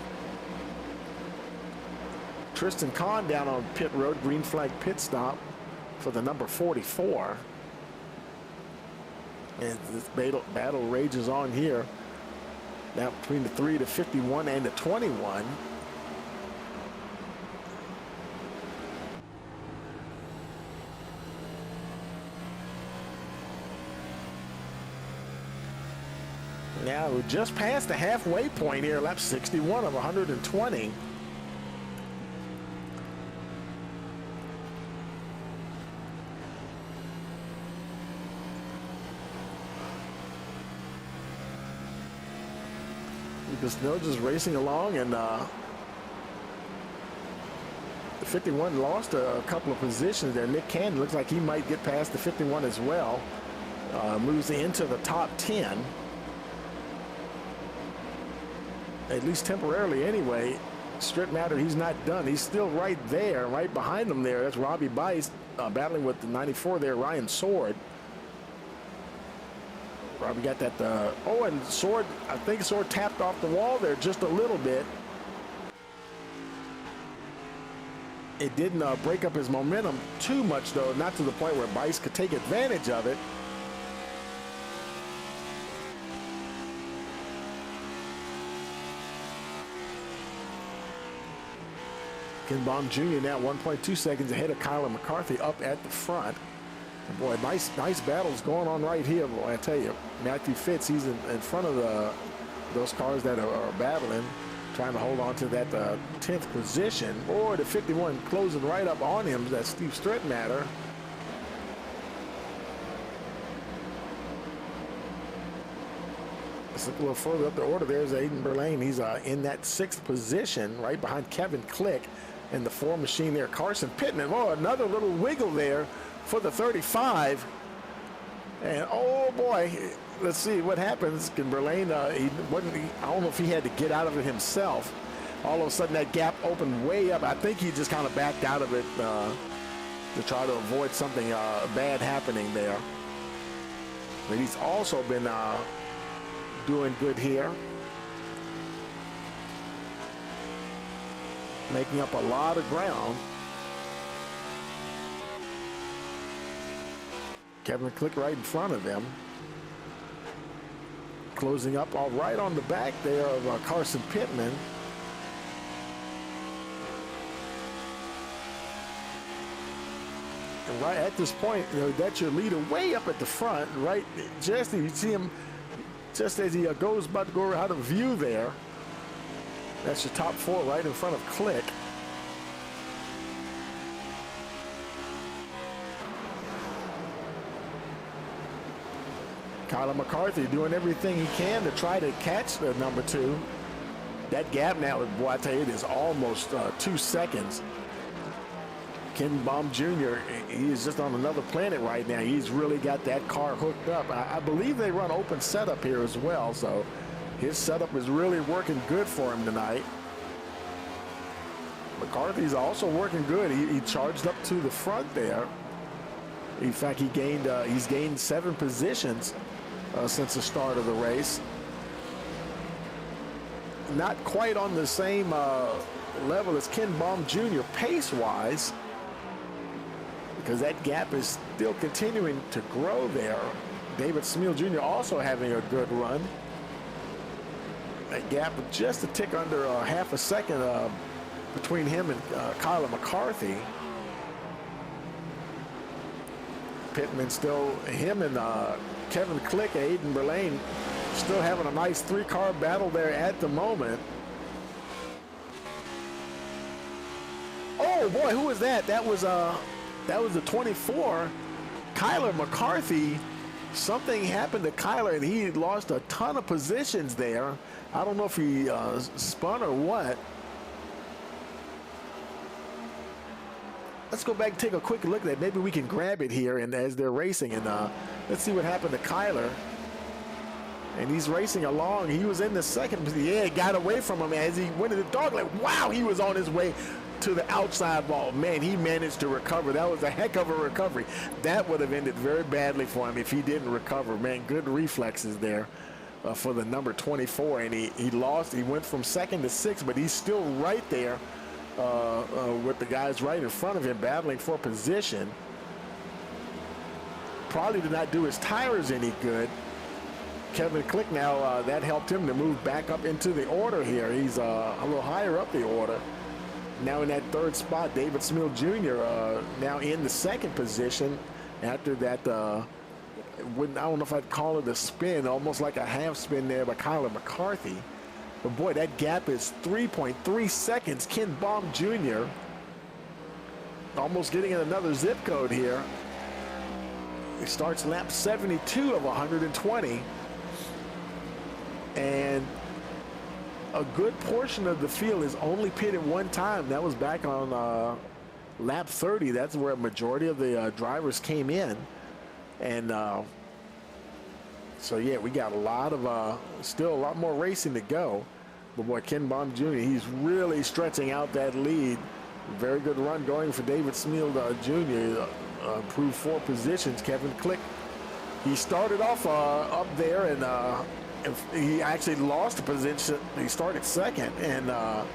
Tristan Kahn down on pit road, green flag pit stop for the number 44. And this battle rages on here. Now between the 3, the 51, and the 21. Now we're just past the halfway point here, lap 61 of 120. Lucas Nils is racing along, and the 51 lost a couple of positions there. Nick Cannon looks like he might get past the 51 as well. Moves into the top 10. At least temporarily anyway. Strip Matter, he's not done. He's still right there, right behind him there. That's Robbie Bice battling with the 94 there, Ryan Sword. Robbie got that, oh, and Sword, I think Sword tapped off the wall there just a little bit. It didn't break up his momentum too much though, not to the point where Bice could take advantage of it. Ken Baum Jr. now 1.2 seconds ahead of Kyler McCarthy up at the front. And boy, nice battles going on right here. Boy, I tell you, Matthew Fitz, he's in front of those cars that are battling, trying to hold on to that 10th position. Boy, the 51 closing right up on him. That's Steve Strip Matter. Let's look a little further up the order. There's Aiden Berlane. He's in that 6th position, right behind Kevin Click and the 4 machine there. Carson Pittman. Oh, another little wiggle there for the 35. And oh boy, let's see what happens. Can Berlane, I don't know if he had to get out of it himself. All of a sudden that gap opened way up. I think he just kind of backed out of it to try to avoid something bad happening there. But he's also been doing good here, making up a lot of ground. Kevin Click right in front of him, closing up all right on the back there of Carson Pittman. And right at this point, you know, that's your leader way up at the front, right? Just you see him just as he goes about to go out of view there. That's your top 4 right in front of Click. Kyler McCarthy doing everything he can to try to catch the number 2. That gap now, boy, I tell you, it is almost 2 seconds. Ken Baum Jr., he is just on another planet right now. He's really got that car hooked up. I believe they run open setup here as well, so his setup is really working good for him tonight. McCarthy's also working good. He charged up to the front there. In fact, he's gained 7 positions since the start of the race. Not quite on the same level as Ken Baum Jr. pace-wise, because that gap is still continuing to grow there. David Smeal Jr. also having a good run. That gap just a tick under half a second between him and Kyler McCarthy. Pittman still, him and Kevin Click, Aiden Berlane still having a nice 3-car battle there at the moment. Oh boy, who was that? That was the 24, Kyler McCarthy. Something happened to Kyler and he lost a ton of positions there. I don't know if he spun or what. Let's go back and take a quick look at that. Maybe we can grab it here and as they're racing, and let's see what happened to Kyler. And he's racing along. He was in the second. Yeah, got away from him as he went in the dog. Like, wow, he was on his way to the outside ball. Man, he managed to recover. That was a heck of a recovery. That would have ended very badly for him if he didn't recover. Man, good reflexes there for the number 24. And he lost. He went from second to sixth, but he's still right there with the guys right in front of him battling for position. Probably did not do his tires any good. Kevin Click now, that helped him to move back up into the order here. He's a little higher up the order. Now in that third spot, David Smil Jr. Now in the second position after that, I don't know if I'd call it a spin, almost like a half spin there by Kyler McCarthy. But boy, that gap is 3.3 seconds. Ken Baum Jr. almost getting in another zip code here. He starts lap 72 of 120. And a good portion of the field is only pitted one time. That was back on lap 30. That's where a majority of the drivers came in. And so, yeah, we got a lot of, still a lot more racing to go. But boy, Ken Baum Jr., he's really stretching out that lead. Very good run going for David Smil Jr. Improved 4 positions. Kevin Click, he started off up there and he actually lost the position. He started second, and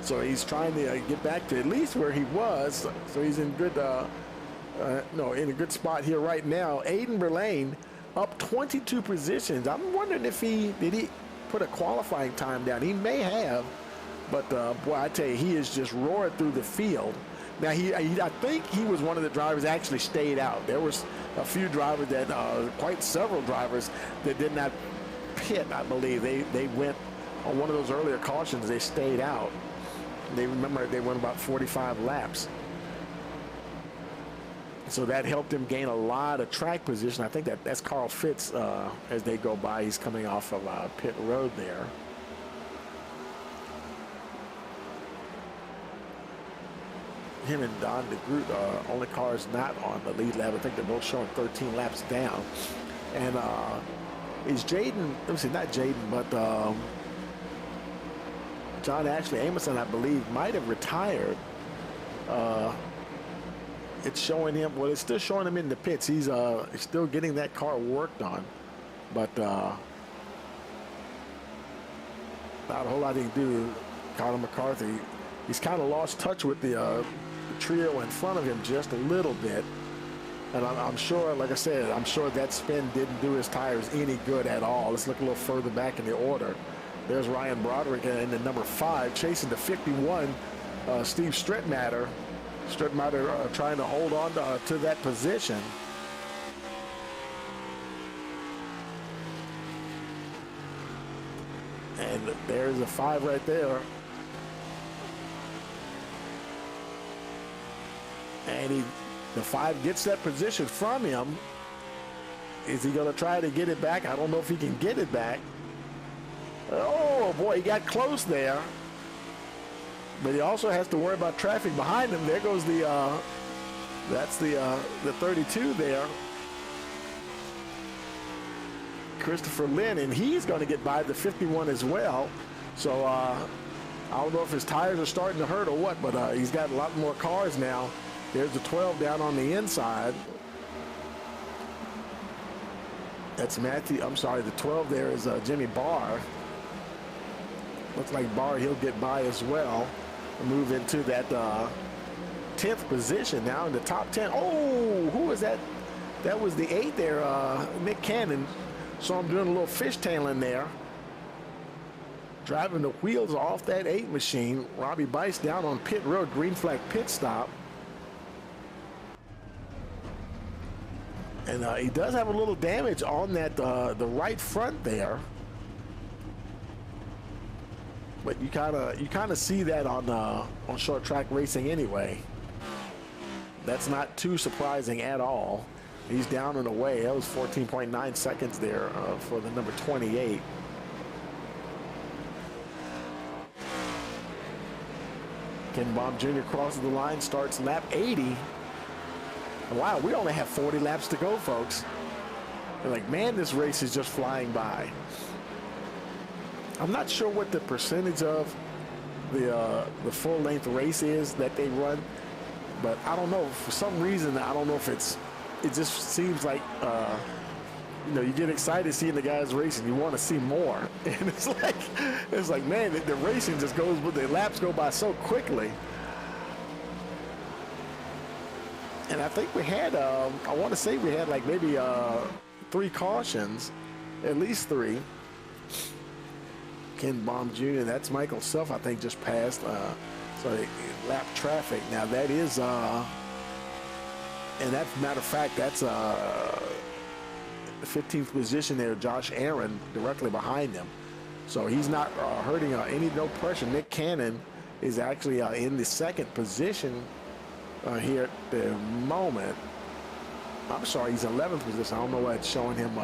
so he's trying to get back to at least where he was. So he's in good, in a good spot here right now. Aiden Berlane up 22 positions. I'm wondering if he put a qualifying time down. He may have, but boy, I tell you, he is just roaring through the field. Now I think he was one of the drivers that actually stayed out. There was a few drivers that, quite several drivers that did not pit, I believe. They went on one of those earlier cautions. They stayed out. They went about 45 laps. So that helped him gain a lot of track position. I think that's Carl Fitz as they go by. He's coming off of pit road there. Him and Don DeGroot, only cars not on the lead lap. I think they're both showing 13 laps down. And is Jaden, let me see, not Jaden, but John Ashley Amerson, I believe, might have retired. It's showing him, well, it's still showing him in the pits. He's still getting that car worked on. But not a whole lot he can do. Colin McCarthy, he's kind of lost touch with the trio in front of him just a little bit. And I'm sure, like I said, I'm sure that spin didn't do his tires any good at all. Let's look a little further back in the order. There's Ryan Broderick in the number 5, chasing the 51, Steve Strittmatter. Strittmatter trying to hold on to that position. And there's a 5 right there. And the 5 gets that position from him. Is he going to try to get it back? I don't know if he can get it back. Oh, boy, he got close there. But he also has to worry about traffic behind him. There goes that's the 32 there. Christopher Lynn, and he's going to get by the 51 as well. So I don't know if his tires are starting to hurt or what, but he's got a lot more cars now. There's the 12 down on the inside. That's Matthew. I'm sorry, the 12 there is Jimmy Barr. Looks like Barr, he'll get by as well. Move into that 10th position now in the top 10. Oh, who was that? That was the 8 there, Nick Cannon. Saw him doing a little fishtailing there. Driving the wheels off that 8 machine. Robbie Bice down on pit road, green flag pit stop. And he does have a little damage on that the right front there. But you kind of see that on short track racing anyway. That's not too surprising at all. He's down and away. That was 14.9 seconds there for the number 28. Ken Baum Jr. crosses the line, starts lap 80. Wow, we only have 40 laps to go, folks. like, man, this race is just flying by. I'm not sure what the percentage of the full-length race is that they run, but I don't know. For some reason, I don't know if it just seems like, you get excited seeing the guys racing. You want to see more. And it's like, man, the racing just goes, but the laps go by so quickly. And I think we had, I want to say we had like maybe 3 cautions, at least 3. Ken Baum Jr., that's Michael Self, I think, just passed. So lap traffic. Now that is, and that's, matter of fact, that's the 15th position there, Josh Aaron, directly behind him. So he's not hurting no pressure. Nick Cannon is actually in the 2nd position here at the moment. I'm sorry, he's 11th position. I don't know why it's showing him.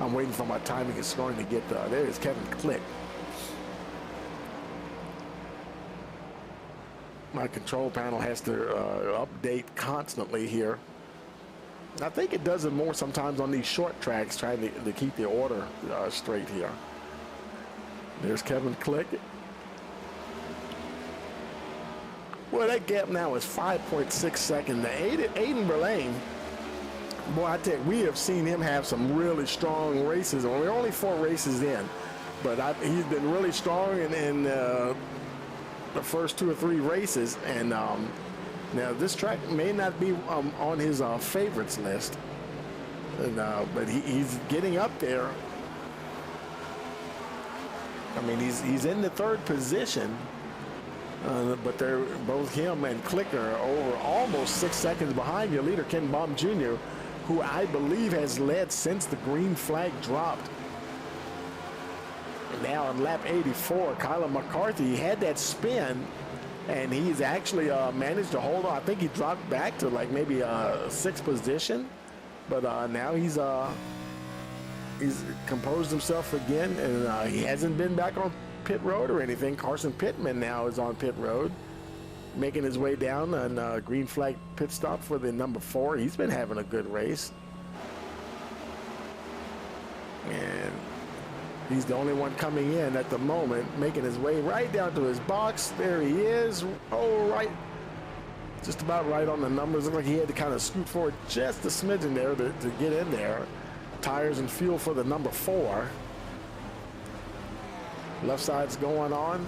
I'm waiting for my timing and scoring to get there is Kevin Click. My control panel has to update constantly here. I think it does it more sometimes on these short tracks, trying to keep the order straight here. There's Kevin Click. Well, that gap now is 5.6 seconds. Aiden Berlane, boy, I tell you, we have seen him have some really strong races. We're only 4 races in, but he's been really strong in the first 2 or 3 races. And now this track may not be on his favorites list, but he's getting up there. I mean, he's in the 3rd position, but they're both him and Clicker over almost 6 seconds behind your leader, Ken Baum Jr., who I believe has led since the green flag dropped. Now on lap 84, Kyler McCarthy had that spin, and he's actually managed to hold on. I think he dropped back to like maybe 6th position, but now he's composed himself again, and he hasn't been back on pit road or anything. Carson Pittman now is on pit road, making his way down on green flag pit stop for the number 4. He's been having a good race, and he's the only one coming in at the moment, making his way right down to his box. There he is. Oh, right. Just about right on the numbers. Looked like he had to kind of scoot forward just a smidgen there to get in there. Tires and fuel for the number 4. Left side's going on.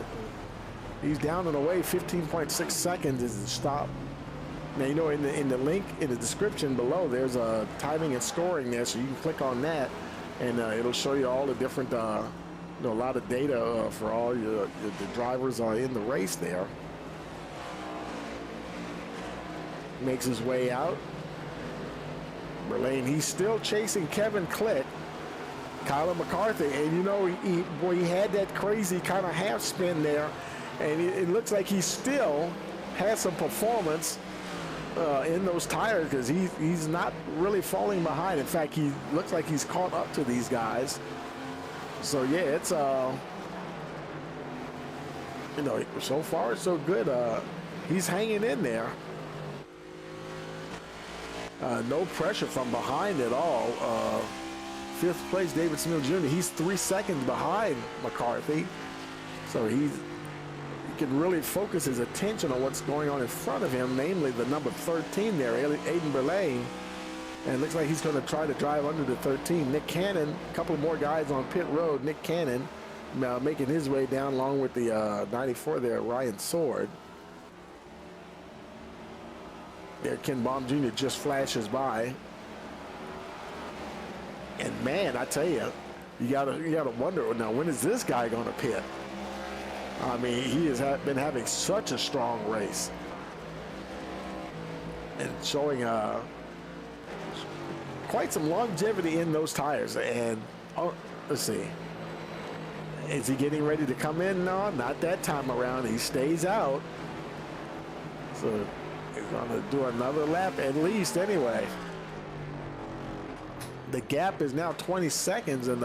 He's down and away. 15.6 seconds is the stop. Now, in the link in the description below, there's a timing and scoring there, so you can click on that. And it'll show you all the different, a lot of data for all the drivers in the race there. Makes his way out. Berlane, he's still chasing Kevin Click. Kyler McCarthy, and he had that crazy kind of half spin there, and it looks like he still has some performance in those tires, because he's not really falling behind. In fact, he looks like he's caught up to these guys. So yeah, it's so far so good. He's hanging in there. No pressure from behind at all. 5th place, David Smith Jr. He's 3 seconds behind McCarthy, so he can really focus his attention on what's going on in front of him, namely the number 13 there, Aiden Berlane. And it looks like he's going to try to drive under the 13. Nick Cannon, a couple more guys on pit road. Nick Cannon making his way down along with the 94 there, Ryan Sword. There, Ken Baum Jr. just flashes by. And man, I tell you, you gotta wonder now, when is this guy going to pit? I mean, he has been having such a strong race and showing quite some longevity in those tires. And let's see, is he getting ready to come in? No, not that time around. He stays out. So he's going to do another lap at least anyway. The gap is now 20 seconds, and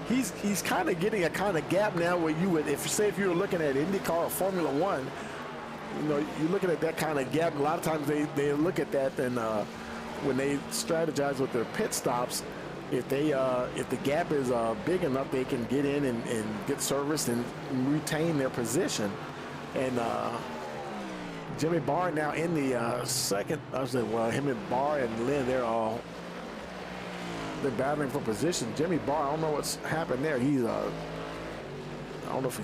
he's kind of getting a kind of gap now where you would, if you were looking at IndyCar or Formula One, you know, you're looking at that kind of gap. A lot of times they look at that, and when they strategize with their pit stops, if the gap is big enough, they can get in and get service and retain their position. And Jimmy Barr now in the second. I was saying, well, him and Barr and Lynn, they're battling for position. Jimmy Barr, I don't know what's happened there. He's I don't know if he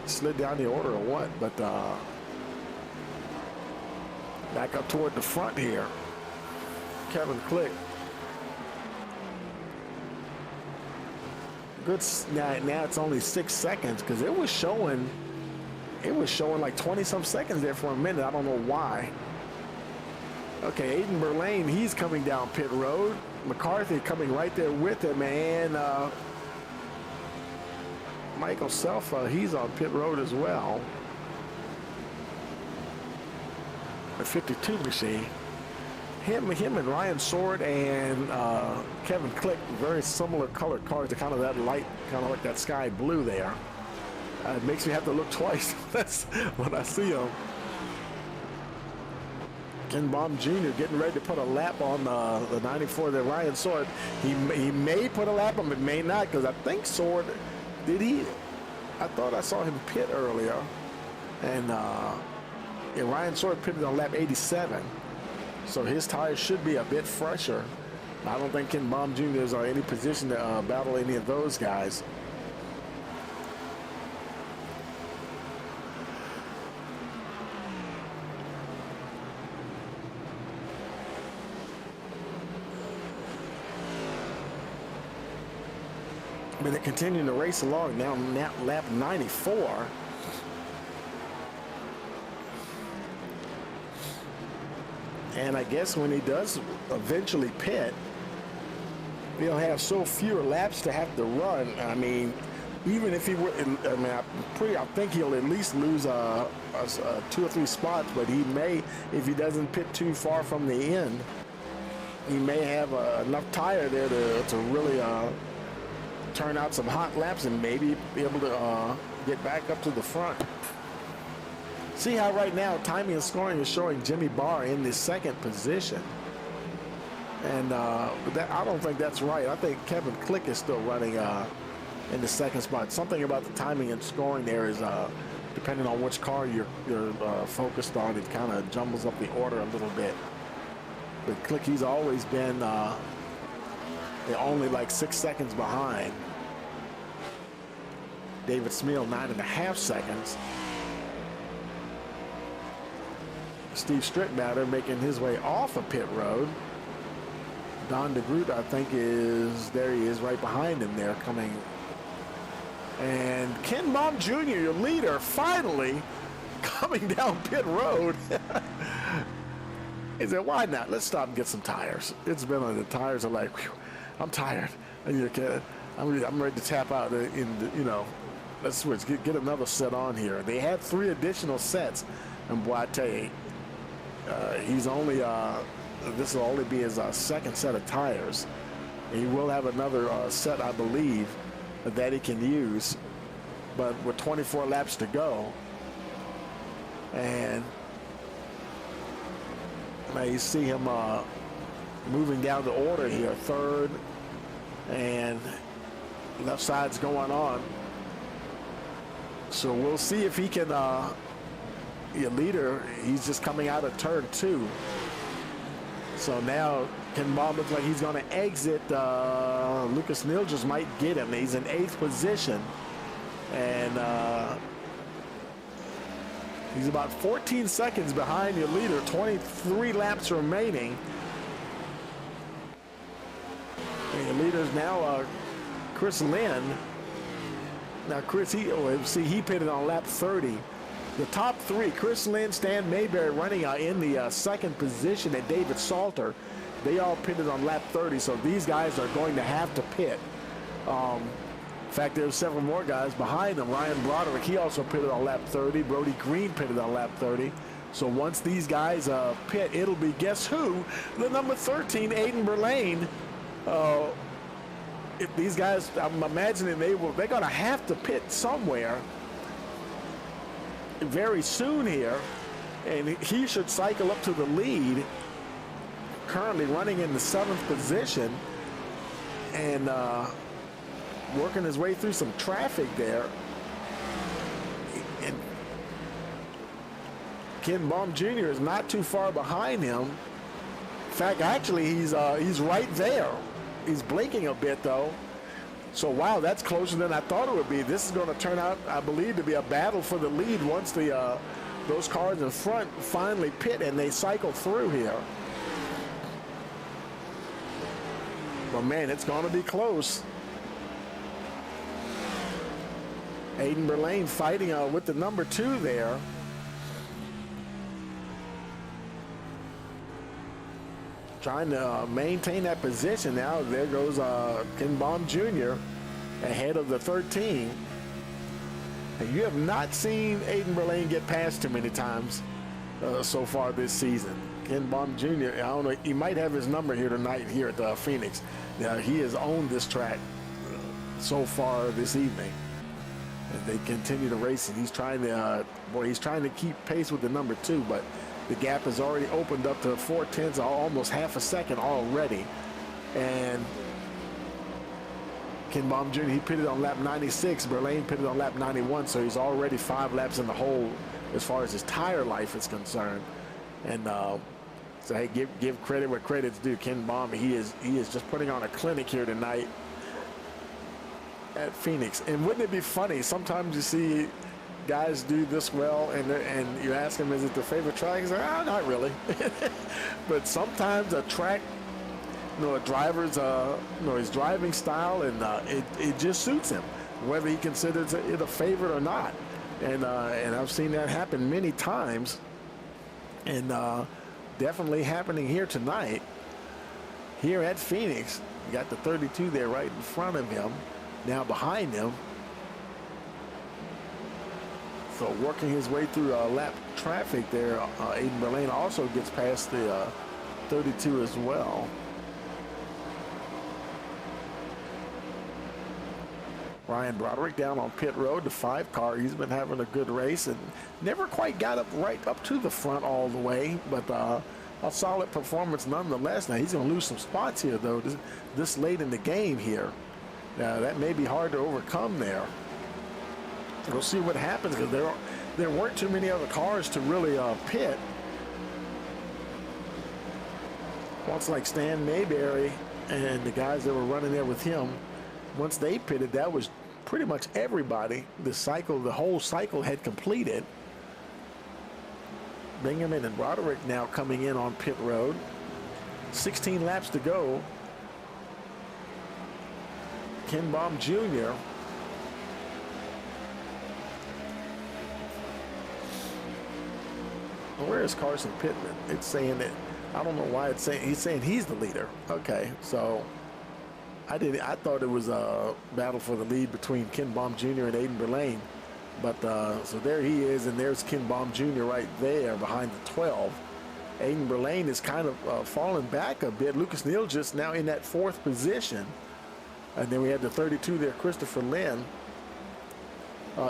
slid down the order or what, but back up toward the front here. Kevin Click. Good. Now it's only 6 seconds because it was showing like 20-some seconds there for a minute. I don't know why. Okay, Aiden Berlane, he's coming down pit road. McCarthy coming right there with him, and Michael Selfa, he's on pit road as well. A 52 machine. Him and Ryan Sword and Kevin Click, very similar colored cars. They're kind of that light, kind of like that sky blue there. It makes me have to look twice. That's when I see them. Ken Baum Jr. getting ready to put a lap on the 94 there. Ryan Sword, he may put a lap on, but may not, because I think Sword, did he? I thought I saw him pit earlier. And Ryan Sword pitted on lap 87. So his tires should be a bit fresher. I don't think Ken Baum Jr. is in any position to battle any of those guys. But they're continuing to race along now, lap 94. And I guess when he does eventually pit, he'll have so fewer laps to have to run. I mean, even if he were, I mean, I think he'll at least lose 2 or 3 spots, but he may, if he doesn't pit too far from the end, he may have enough tire there to really turn out some hot laps and maybe be able to get back up to the front. See how right now timing and scoring is showing Jimmy Barr in the second position. And I don't think that's right. I think Kevin Click is still running in the second spot. Something about the timing and scoring there is, depending on which car you're focused on, it kind of jumbles up the order a little bit. But Click, he's always been only like 6 seconds behind. David Smeal, 9.5 seconds. Steve Strickmatter making his way off of pit road. Don DeGroot, I think, there he is right behind him there coming. And Ken Baum Jr., your leader, finally coming down pit road. He said, why not? Let's stop and get some tires. It's been on the tires are like, whew, I'm tired. I'm ready to tap out. Let's switch, get another set on here. They had 3 additional sets. And boy, I tell you, he's only, this will only be his second set of tires. He will have another set, I believe, that he can use, but with 24 laps to go. And now you see him moving down the order here, third, and left side's going on. So we'll see if he can, your leader, he's just coming out of turn 2. So now Ken Baum looks like he's going to exit. Lucas Neal just might get him. He's in 8th position. And he's about 14 seconds behind your leader, 23 laps remaining. And your leader's now Chris Lynn. Now Chris, he pitted on lap 30. The top 3, Chris Lynn, Stan Mayberry running in the second position, and David Salter, they all pitted on lap 30, so these guys are going to have to pit. In fact, there's several more guys behind them. Ryan Broderick, he also pitted on lap 30. Brody Green pitted on lap 30. So once these guys pit, it'll be, guess who? The number 13, Aiden Berlane. If these guys, I'm imagining they're going to have to pit somewhere very soon here. And he should cycle up to the lead. Currently running in the 7th position and working his way through some traffic there. And Ken Baum Jr. is not too far behind him. In fact, actually, he's right there. He's blinking a bit, though. So, wow, that's closer than I thought it would be. This is going to turn out, I believe, to be a battle for the lead once those cars in front finally pit and they cycle through here. But, man, it's going to be close. Aiden Berlane fighting with the number 2 there. Trying to maintain that position now. There goes Ken Baum Jr. ahead of the 13. And you have not seen Aiden Berlane get past too many times so far this season. Ken Baum Jr., I don't know, he might have his number here tonight here at Phoenix. He has owned this track so far this evening. And they continue to race, and he's trying to keep pace with the number 2, but the gap has already opened up to 4/10, almost half a second already. And Ken Baum Jr., he pitted on lap 96. Berlane pitted on lap 91, so he's already 5 laps in the hole as far as his tire life is concerned. And so, hey, give credit where credit's due. Ken Baum, he is just putting on a clinic here tonight at Phoenix. And wouldn't it be funny? Sometimes you see guys do this well, and you ask them, is it their favorite track? He's like, not really. But sometimes a track, a driver's, his driving style, and it just suits him, whether he considers it a favorite or not. And I've seen that happen many times, and definitely happening here tonight, here at Phoenix. You got the 32 there right in front of him, now behind him. So working his way through lap traffic there, Aiden Berlane also gets past the 32 as well. Ryan Broderick down on pit road, the 5 car. He's been having a good race and never quite got right up to the front all the way, but a solid performance nonetheless. Now he's going to lose some spots here, though, this late in the game here. Now that may be hard to overcome there. We'll see what happens, because there weren't too many other cars to really pit. Once like Stan Mayberry and the guys that were running there with him, once they pitted, that was pretty much everybody. The whole cycle had completed. Bingham and Broderick now coming in on pit road. 16 laps to go. Ken Baum Jr. Where is Carson Pittman? It's saying that, I don't know why it's saying, he's saying he's the leader. Okay, so I thought it was a battle for the lead between Ken Baum Jr. and Aiden Berlane. But so there he is, and there's Ken Baum Jr. right there behind the 12. Aiden Berlane is kind of falling back a bit. Lucas Neal just now in that 4th position. And then we had the 32 there, Christopher Lynn,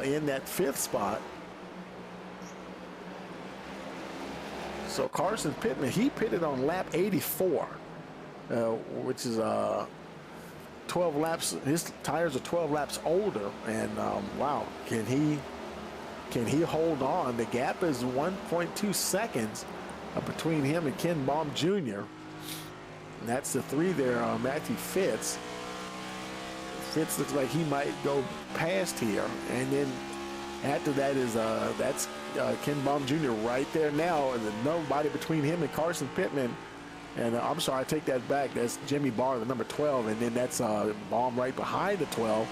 in that 5th spot. So Carson Pittman, he pitted on lap 84, which is 12 laps. His tires are 12 laps older, and wow, can he hold on? The gap is 1.2 seconds between him and Ken Baum Jr. And that's the 3 there, Matthew Fitz. Fitz looks like he might go past here, and then after that is that's Ken Baum Jr. right there now, and nobody between him and Carson Pittman. And I'm sorry, I take that back. That's Jimmy Barr, the number 12, and then that's Baum right behind the 12.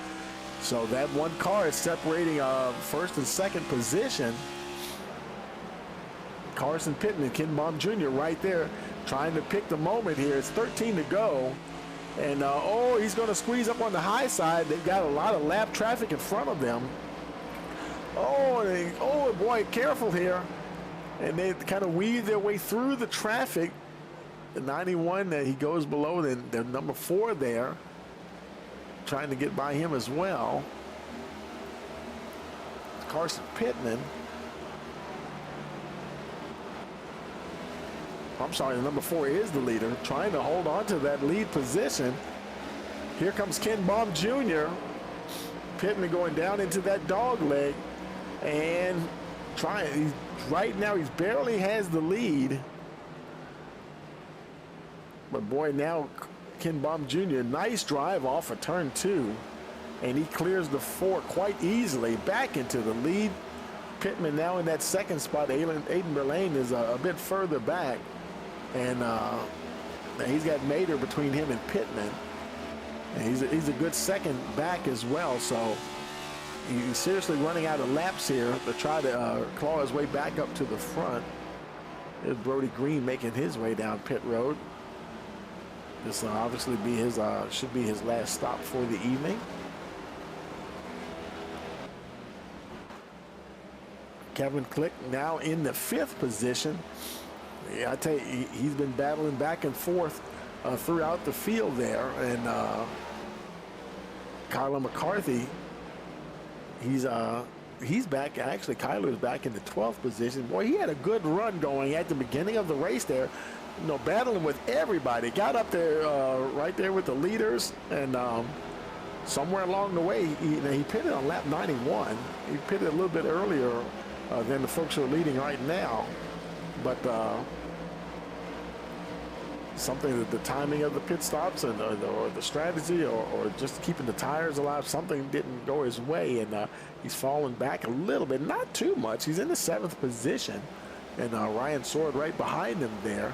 So that one car is separating 1st and 2nd position. Carson Pittman, Ken Baum Jr. right there, trying to pick the moment here. It's 13 to go. And, he's going to squeeze up on the high side. They've got a lot of lap traffic in front of them. Oh, boy, careful here. And they kind of weave their way through the traffic. The 91, he goes below the number 4 there, trying to get by him as well. Carson Pittman. I'm sorry, the number 4 is the leader, trying to hold on to that lead position. Here comes Ken Baum Jr. Pittman going down into that dog leg and trying. Right now, he barely has the lead. But boy, now Ken Baum Jr., nice drive off of turn 2. And he clears the 4 quite easily back into the lead. Pittman now in that second spot. Aiden Berlane is a bit further back. And he's got Mader between him and Pittman. And he's a good second back as well. So he's seriously running out of laps here to try to claw his way back up to the front. There's Brody Green making his way down pit road. This will obviously be his should be his last stop for the evening. Kevin Click now in the 5th position. Yeah, I tell you, he's been battling back and forth throughout the field there. And Kyler McCarthy, he's back. Actually, Kyler's back in the 12th position. Boy, he had a good run going at the beginning of the race there. You know, battling with everybody. Got up there right there with the leaders, and somewhere along the way, he pitted on lap 91. He pitted a little bit earlier than the folks who are leading right now. But something that the timing of the pit stops and or the strategy or just keeping the tires alive, something didn't go his way, and he's fallen back a little bit, not too much. He's in the 7th position, and Ryan Sword right behind him there.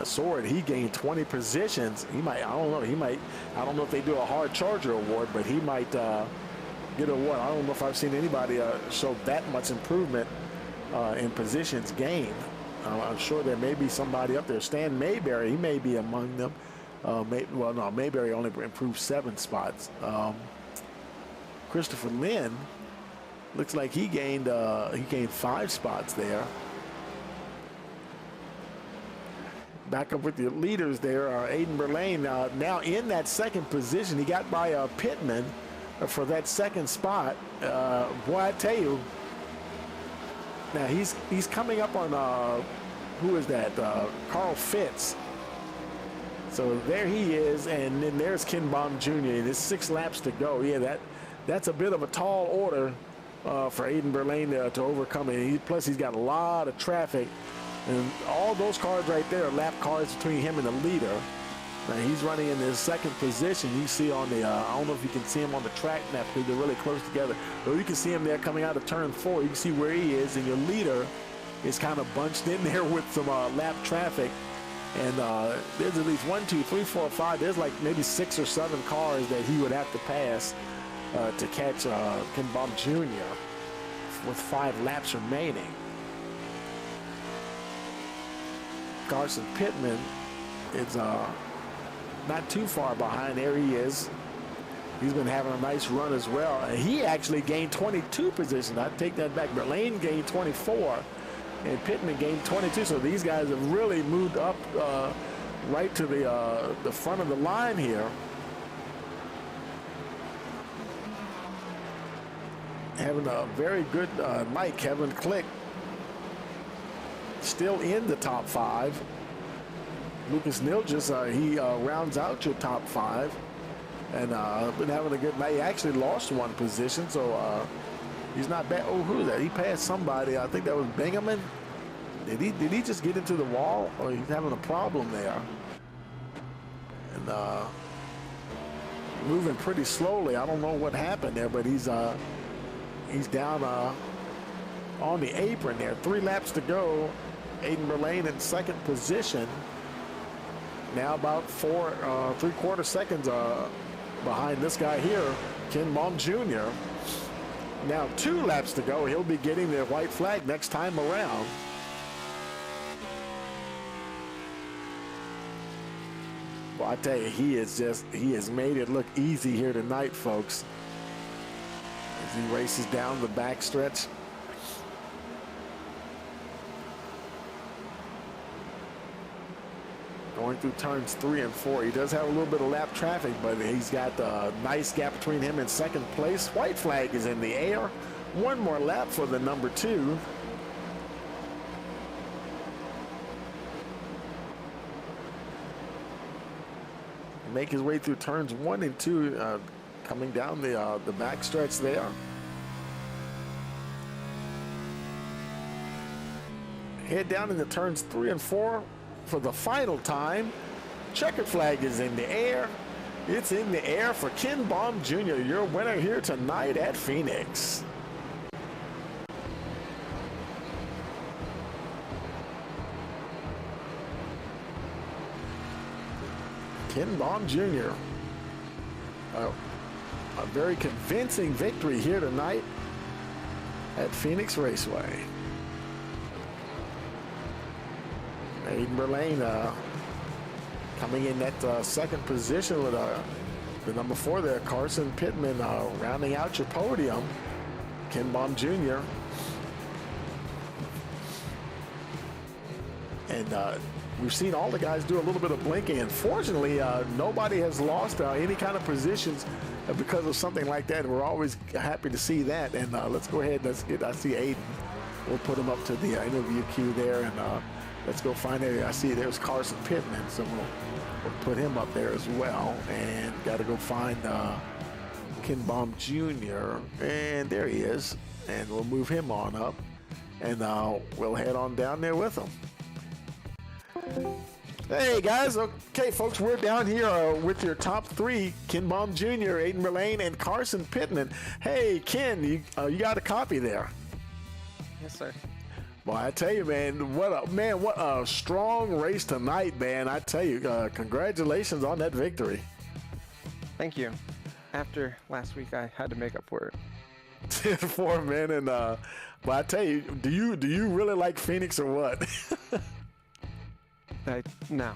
Sword, he gained 20 positions. He might, I don't know if they do a hard charger award, but he might get an award. I don't know if I've seen anybody show that much improvement in positions gained. I'm sure there may be somebody up there. Stan Mayberry, he may be among them. Mayberry only improved 7 spots. Christopher Lynn looks like he gained 5 spots there. Back up with the leaders there, Aiden Berlane now in that 2nd position. He got by Pittman for that 2nd spot. Boy, I tell you, now he's coming up on who is that? Carl Fitz. So there he is, and then there's Ken Baum Jr. There's 6 laps to go. Yeah, that's a bit of a tall order for Aiden Berlane to overcome it. Plus, he's got a lot of traffic. And all those cars right there are lap cars between him and the leader. Now he's running in his 2nd position. You see on the, I don't know if you can see him on the track map because they're really close together. But you can see him there coming out of turn 4. You can see where he is, and your leader is kind of bunched in there with some lap traffic. And there's at least 1, 2, 3, 4, 5. There's like maybe 6 or 7 cars that he would have to pass to catch Ken Baum Jr. with 5 laps remaining. Carson Pittman is not too far behind. There he is. He's been having a nice run as well. He actually gained 22 positions. I take that back. Berlane gained 24, and Pittman gained 22. So these guys have really moved up right to the front of the line here. Having a very good night. Kevin Click still in the top 5. Lucas Nilges, he rounds out your top 5, and been having a good night. He actually lost 1 position, so he's not bad. Oh, who is that? He passed somebody. I think that was Bingaman. Did he just get into the wall, or he's having a problem there? And moving pretty slowly. I don't know what happened there, but he's down on the apron there. 3 laps to go. Aiden Berlane in 2nd position. Now about 4 3/4 seconds behind this guy here, Ken Baum Jr. Now 2 laps to go. He'll be getting the white flag next time around. Well, I tell you, he has made it look easy here tonight, folks. As he races down the backstretch. Going through turns 3 and 4. He does have a little bit of lap traffic, but he's got a nice gap between him and 2nd place. White flag is in the air. 1 more lap for the number 2. make his way through turns 1 and 2, coming down the back stretch there. Head down into turns 3 and 4 for the final time. Checkered flag is in the air. It's in the air for Ken Baum Jr., your winner here tonight at Phoenix. Ken Baum Jr. A very convincing victory here tonight at Phoenix Raceway. Aiden Berlane coming in that second position with the number 4 there, Carson Pittman, rounding out your podium. Ken Baum Jr. And we've seen all the guys do a little bit of blinking. Unfortunately, nobody has lost any kind of positions because of something like that. We're always happy to see that. And let's go ahead. I see Aiden. We'll put him up to the interview queue there, and let's go find it. I see there's Carson Pittman, so we'll put him up there as well. And got to go find Ken Baum Jr. And there he is. And we'll move him on up, and we'll head on down there with him. Hey guys, okay folks, we're down here with your top 3, Ken Baum Jr., Aiden Berlane, and Carson Pittman. Hey Ken, you got a copy there? Yes, sir. Boy, I tell you, man, what a strong race tonight, man. I tell you, congratulations on that victory. Thank you. After last week, I had to make up for it. 10-4, man, and but I tell you, do you really like Phoenix or what? No.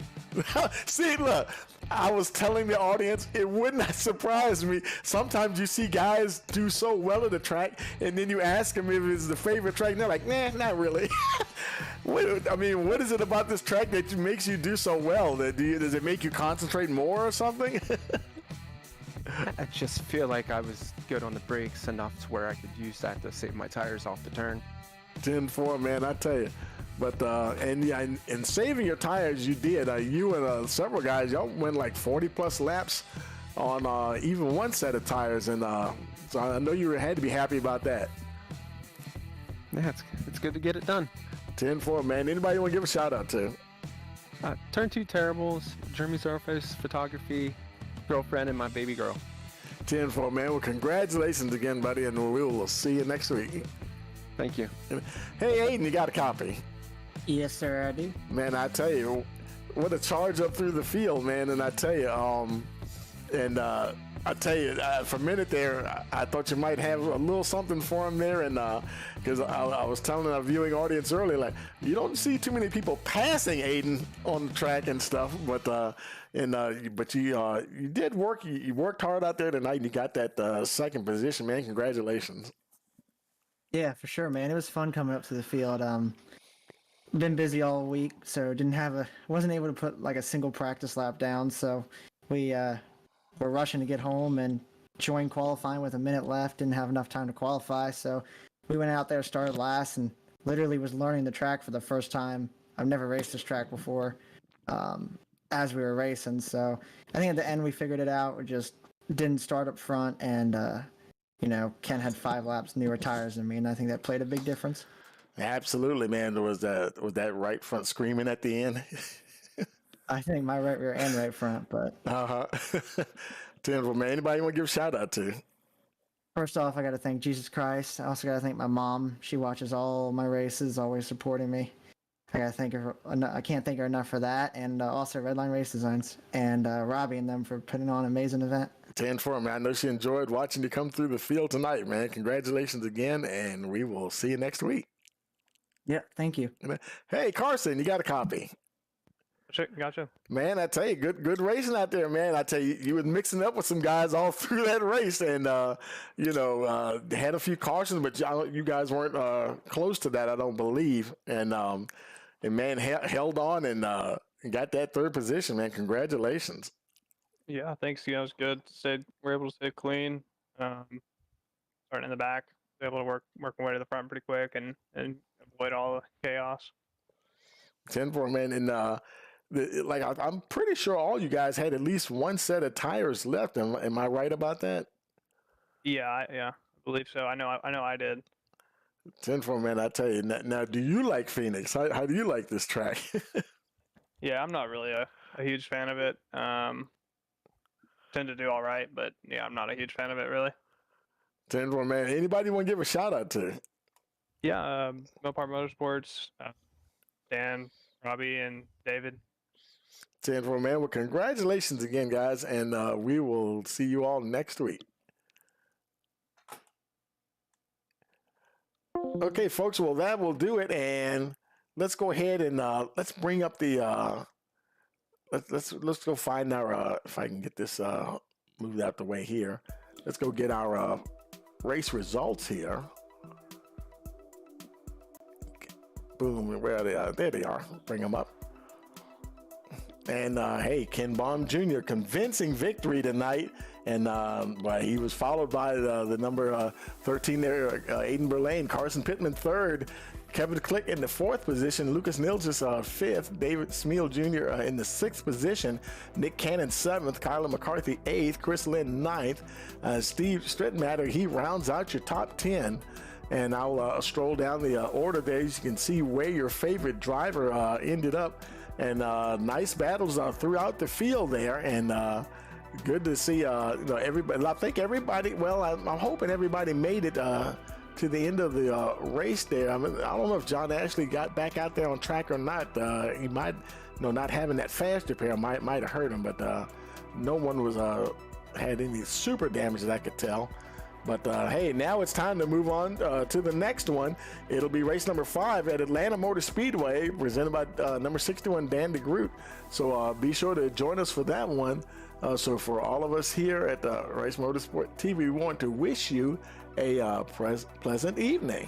See, look, I was telling the audience, it would not surprise me. Sometimes you see guys do so well at the track, and then you ask them if it's the favorite track, and they're like, nah, not really. What is it about this track that makes you do so well? Does it make you concentrate more or something? I just feel like I was good on the brakes enough to where I could use that to save my tires off the turn. 10-4, man, I tell you. But and saving your tires, you did. You and several guys, y'all went like 40+ laps on even one set of tires, and so I know you had to be happy about that. Yeah, it's good to get it done. 10-4, man. Anybody want to give a shout out to? Turn 2 Terribles, Jeremy Surface Photography, girlfriend, and my baby girl. 10-4, man. Well, congratulations again, buddy, and we will see you next week. Thank you. Hey, Aiden, you got a copy? Yes, sir, I do. Man, I tell you, what a charge up through the field, man. And I tell you, for a minute there, I thought you might have a little something for him there. And because I was telling our viewing audience earlier, like, you don't see too many people passing Aiden on the track and stuff. But you did work. You worked hard out there tonight, and you got that second position, man. Congratulations. Yeah, for sure, man. It was fun coming up to the field. Been busy all week, so wasn't able to put like a single practice lap down. So we were rushing to get home and joined qualifying with a minute left. Didn't have enough time to qualify, so we went out there, started last, and literally was learning the track for the first time. I've never raced this track before as we were racing. So I think at the end we figured it out. We just didn't start up front, and Ken had 5 laps newer tires than me, and I think that played a big difference. Absolutely, man. Was that right front screaming at the end? I think my right rear and right front, but 10-4, man. Anybody want to give a shout out to? First off, I got to thank Jesus Christ. I also got to thank my mom. She watches all my races, always supporting me. I got to thank her. I can't thank her enough for that, and also Redline Race Designs and Robbie and them for putting on an amazing event. 10-4, man. I know she enjoyed watching you come through the field tonight, man. Congratulations again, and we will see you next week. Yeah, thank you. Hey, Carson, you got a copy? Sure, gotcha. Man, I tell you, good racing out there, man. I tell you, you were mixing up with some guys all through that race, and had a few cautions, but you guys weren't close to that, I don't believe. And man, held on and got that third position, man. Congratulations. Yeah, thanks. It was good. We're able to stay clean. Starting in the back, able to work my way to the front pretty quick and avoid all the chaos. 10-4, man. And I'm pretty sure all you guys had at least one set of tires left. Am I right about that? Yeah, I believe so. I know I did. 10-4, man, I tell you. Now, do you like Phoenix? How do you like this track? Yeah, I'm not really a huge fan of it. Tend to do all right, but yeah, I'm not a huge fan of it really. 10-4, man. Anybody want to give a shout out to? Yeah, Mopar Motorsports, Dan, Robbie, and David. 10-4, man. Well, congratulations again, guys, and we will see you all next week. Okay, folks. Well, that will do it, and let's go ahead and let's bring up the let's go find our if I can get this moved out the way here. Let's go get our race results here. Boom, where are they? There they are. Bring them up. And hey, Ken Baum Jr. convincing victory tonight, and he was followed by the number 13 there, Aiden Berlane, Carson Pittman third, Kevin Click in the fourth position, Lucas Nilges fifth, David Smeal Jr. In the sixth position, Nick Cannon seventh, Kyler McCarthy eighth, Chris Lynn ninth, Steve Strittenmatter, he rounds out your top 10. And I'll stroll down the order there. As you can see where your favorite driver ended up. And nice battles throughout the field there. And good to see everybody. I think everybody, well, I'm hoping everybody made it to the end of the race there. I mean, I don't know if John Ashley got back out there on track or not. He might, not having that fast repair might have hurt him. But no one was had any super damage that I could tell. But hey, now it's time to move on to the next one. It'll be race number 5 at Atlanta Motor Speedway, presented by number 61 Dan DeGroot. So be sure to join us for that one. So for all of us here at Race Motorsport TV, we want to wish you a pleasant evening.